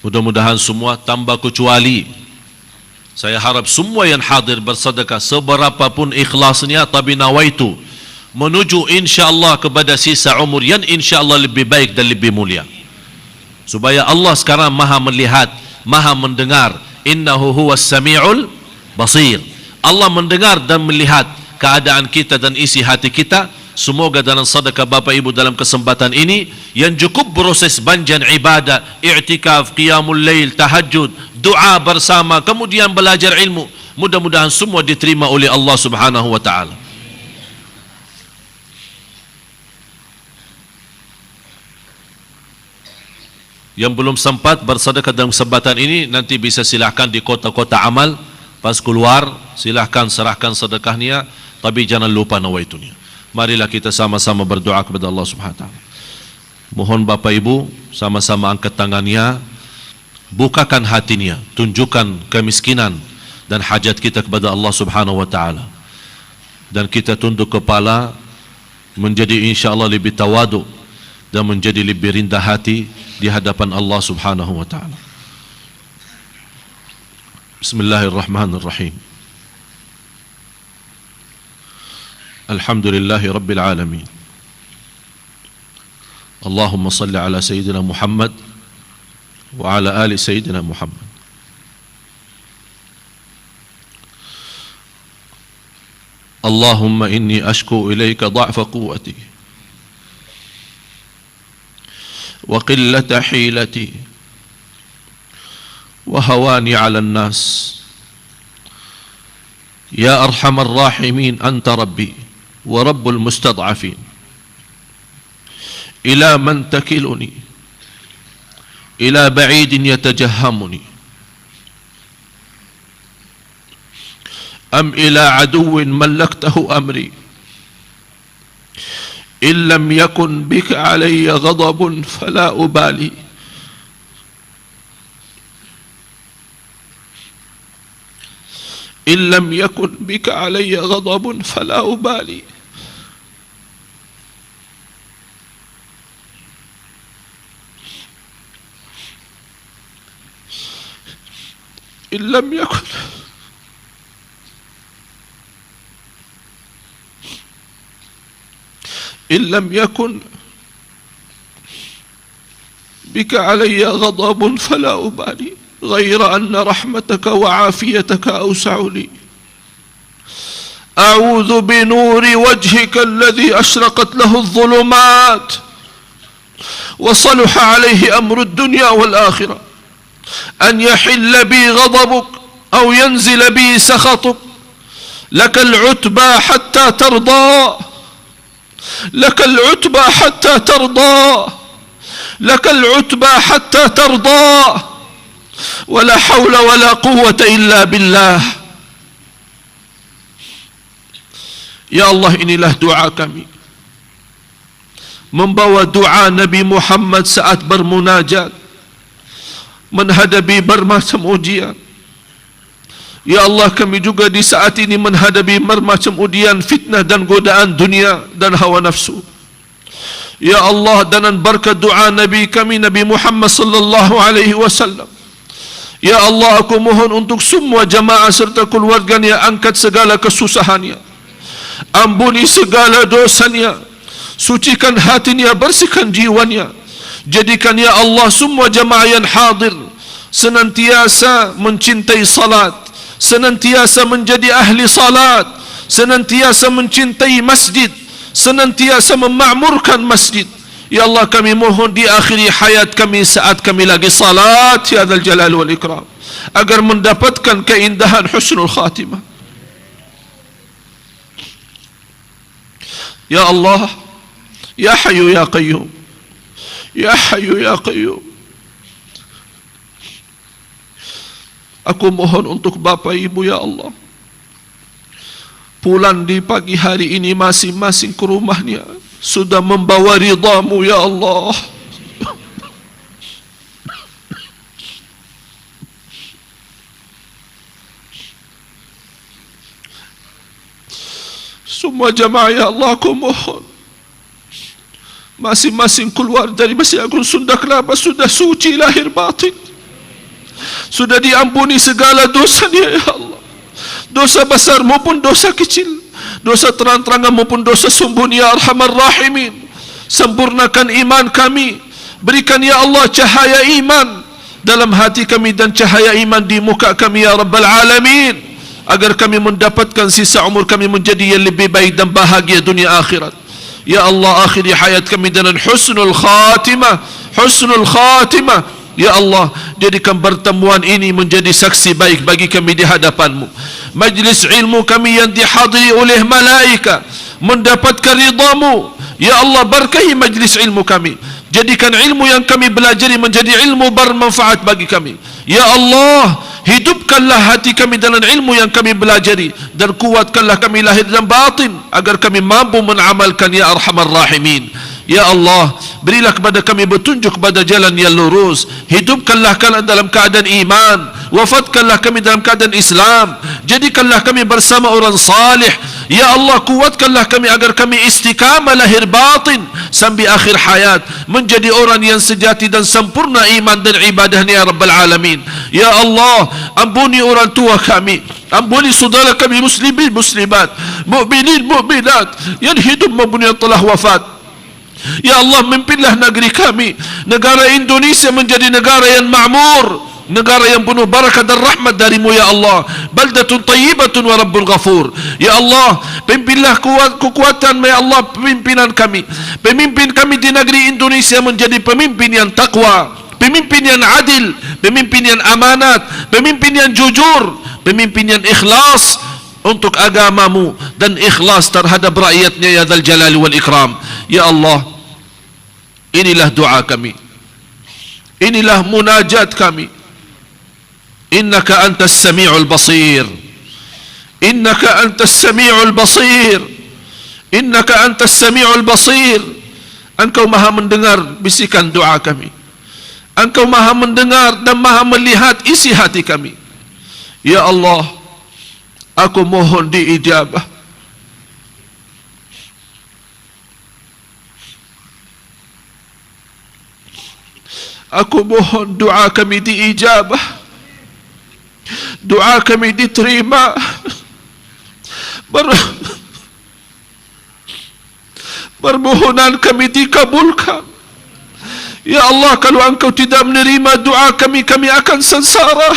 Mudah-mudahan semua tanpa kecuali saya harap semua yang hadir bersedekah seberapapun ikhlasnya, tapi nawaitu menuju insya-Allah kepada sisa umur yang insya-Allah lebih baik dan lebih mulia. Supaya Allah sekarang Maha melihat, Maha mendengar. Innahu huwas samiul basir. Allah mendengar dan melihat keadaan kita dan isi hati kita. Semoga dalam sedekah Bapak Ibu dalam kesempatan ini yang cukup proses panjang ibadah, i'tikaf, qiyamul lail, tahajud, doa bersama, kemudian belajar ilmu, mudah-mudahan semua diterima oleh Allah Subhanahu wa taala. Yang belum sempat bersedekah dalam kesempatan ini nanti bisa silakan di kota-kota amal, pas keluar silakan serahkan sedekahnya, tapi jangan lupa nawaitunya. Marilah kita sama-sama berdoa kepada Allah Subhanahu wa taala. Mohon Bapak Ibu sama-sama angkat tangannya, bukakan hatinya, tunjukkan kemiskinan dan hajat kita kepada Allah Subhanahu wa taala. Dan kita tunduk kepala menjadi insya-Allah lebih tawadu dan menjadi lebih rendah hati di hadapan Allah Subhanahu wa taala. Bismillahirrahmanirrahim. Alhamdulillahi Rabbil Alamin. Allahumma salli ala Sayyidina Muhammad wa ala ali Sayyidina Muhammad. Allahumma inni ashku ilayka dha'fa quwwati wa qillata hilati wa hawani ala an-nas. Ya arhamar rahimin anta rabbi ورب المستضعفين إلى من تكلني إلى بعيد يتجهمني أم إلى عدو ملكته أمري إن لم يكن بك علي غضب فلا أبالي إن لم يكن بك علي غضب فلا أبالي إن لم يكن إن لم يكن بك علي غضب فلا أبالي غير أن رحمتك وعافيتك أوسع لي أعوذ بنور وجهك الذي أشرقت له الظلمات وصلح عليه أمر الدنيا والآخرة أن يحل بي غضبك أو ينزل بي سخطك لك العتبى حتى ترضى لك العتبى حتى ترضى لك العتبى حتى ترضى ولا حول ولا قوة إلا بالله. Ya Allah, inilah doa kami, membawa doa Nabi Muhammad saat bermunajat menghadapi bermacam ujian. Ya Allah, kami juga di saat ini menghadapi bermacam ujian, fitnah dan godaan dunia dan hawa nafsu. Ya Allah, dengan berkat doa Nabi kami Nabi Muhammad sallallahu alaihi wasallam, ya Allah, aku mohon untuk semua jamaah serta keluarganya, angkat segala kesusahannya, ampuni segala dosanya, sucikan hatinya, bersihkan jiwanya. Jadikan ya Allah semua jamaah yang hadir senantiasa mencintai salat, senantiasa menjadi ahli salat, senantiasa mencintai masjid, senantiasa memakmurkan masjid. Ya Allah, kami mohon di akhiri hayat kami saat kami lagi salat, ya Dzal Jalal wal Ikram, agar mendapatkan keindahan husnul khatimah. Ya Allah, Ya Hayyu Ya Qayyum, Ya Hayyu Ya Qayyum, aku mohon untuk Bapak Ibu ya Allah, pulang di pagi hari ini masing-masing ke rumahnya sudah membawa ridha-Mu ya Allah. Semua jamaah ya Allah, aku mohon masing-masing keluar dari Masjid Agung Sunda Kelapa sudah suci lahir batin, sudah diampuni segala dosanya ya Allah, dosa besar maupun dosa kecil, dosa terang-terangan maupun dosa sembunyi ya Arhamar Rahimin. Sempurnakan iman kami, berikan ya Allah cahaya iman dalam hati kami dan cahaya iman di muka kami ya Rabbal Alamin, agar kami mendapatkan sisa umur kami menjadi yang lebih baik dan bahagia dunia akhirat. Ya Allah, akhiri hayat kami dengan husnul khatimah, husnul khatimah. Ya Allah, jadikan pertemuan ini menjadi saksi baik bagi kami di hadapan-Mu. Majlis ilmu kami yang dihadiri oleh malaika mendapatkan ridha-Mu. Ya Allah, berkahi majlis ilmu kami, jadikan ilmu yang kami belajari menjadi ilmu bermanfaat bagi kami. Ya Allah, hidupkanlah hati kami dengan ilmu yang kami belajari, dan kuatkanlah kami lahir dan batin agar kami mampu mengamalkan ya Arhamar Rahimin. Ya Allah, berilah kepada kami petunjuk kepada jalan yang lurus, hidupkanlah kami dalam keadaan iman, wafatkanlah kami dalam keadaan Islam, jadikanlah kami bersama orang salih. Ya Allah, kuatkanlah kami agar kami istiqamah lahir batin sampai akhir hayat, menjadi orang yang sejati dan sempurna iman dan ibadahnya ya Rabbal Alamin. Ya Allah, ampuni orang tua kami, ampuni saudara kami muslimin muslimat, mukminin mukminat yang hidup maupun yang telah wafat. Ya Allah, mimpinlah negeri kami, negara Indonesia menjadi negara yang makmur, negara yang penuh barakat dan rahmat dari-Mu ya Allah. Baldatun tayyibatun wa rabbul ghafur. Ya Allah, pimpinlah kekuatan ya Allah pimpinan kami, pemimpin kami di negeri Indonesia menjadi pemimpin yang takwa, pemimpin yang adil, pemimpin yang amanat, pemimpin yang jujur, pemimpin yang ikhlas untuk agama-Mu dan ikhlas terhadap rakyatnya ya Dzal Jalali wal Ikram. Ya Allah, inilah doa kami, inilah munajat kami. Innaka antas sami'ul basir, innaka antas sami'ul basir, innaka antas sami'ul basir. Engkau maha mendengar bisikan doa kami, Engkau maha mendengar dan maha melihat isi hati kami. Ya Allah, aku mohon diijabah. Aku mohon doa kami diijabah, doa kami diterima, permohonan kami dikabulkan. Ya Allah, kalau Engkau tidak menerima doa kami, kami akan sengsara.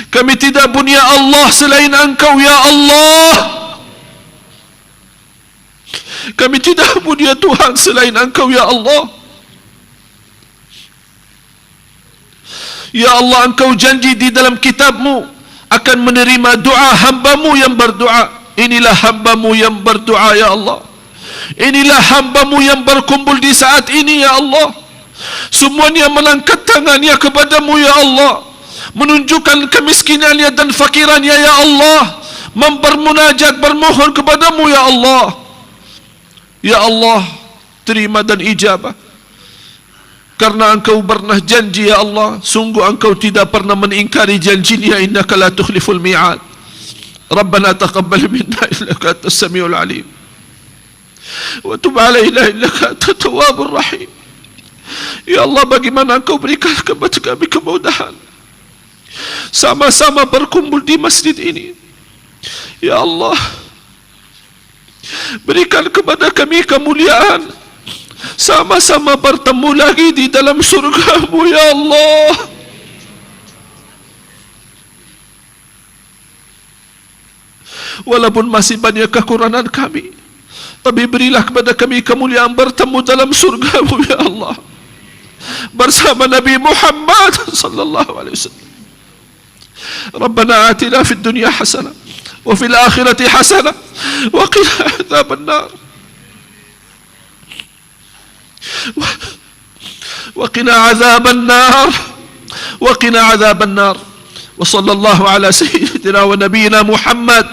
Kami tidak punya Allah selain Engkau, Ya Allah. Kami tidak punya Tuhan selain Engkau, Ya Allah. Ya Allah, Engkau janji di dalam kitab-Mu akan menerima doa hamba-Mu yang berdoa. Inilah hamba-Mu yang berdoa, Ya Allah. Inilah hamba-Mu yang berkumpul di saat ini, Ya Allah. Semuanya mengangkat tangannya kepada-Mu, Ya Allah, menunjukkan kemiskinannya dan fakirannya, Ya Allah, mempermunajat, bermohon kepada-Mu, Ya Allah. Ya Allah, terima dan ijabah, karena Engkau pernah janji, Ya Allah. Sungguh Engkau tidak pernah mengingkari janjinya. Innaka la tukhliful mi'ad. Rabbana taqabbal minna innaka antas samiul alim wa tub alaina innaka antat tawwabur rahim. Ya Allah, bagaimana Engkau berikan kepada kami kemudahan sama-sama berkumpul di masjid ini. Ya Allah, berikan kepada kami kemuliaan sama-sama bertemu lagi di dalam surga-Mu, Ya Allah. Walaupun masih banyak kekurangan kami, tapi berilah kepada kami kemuliaan bertemu dalam surga-Mu, Ya Allah, bersama Nabi Muhammad sallallahu alaihi wasallam. Rabbana atina fid dunya hasanah wa fil akhirati hasanah wa qina adzaban nar wa qina adzaban nar wa qina adzaban nar. Wa sallallahu ala sayyidina wa nabiyyina Muhammad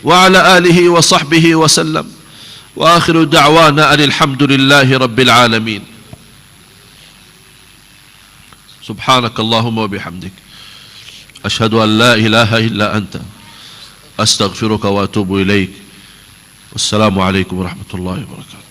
wa ala alihi wa sahbihi wa sallam. Wa akhiru da'wana alhamdulillahi rabbil alamin. Subhanakallahumma wa bihamdik, ashhadu an la ilaha illa anta, astaghfiruka wa atubu ilaik. Wassalamu alaikum warahmatullahi wabarakatuh.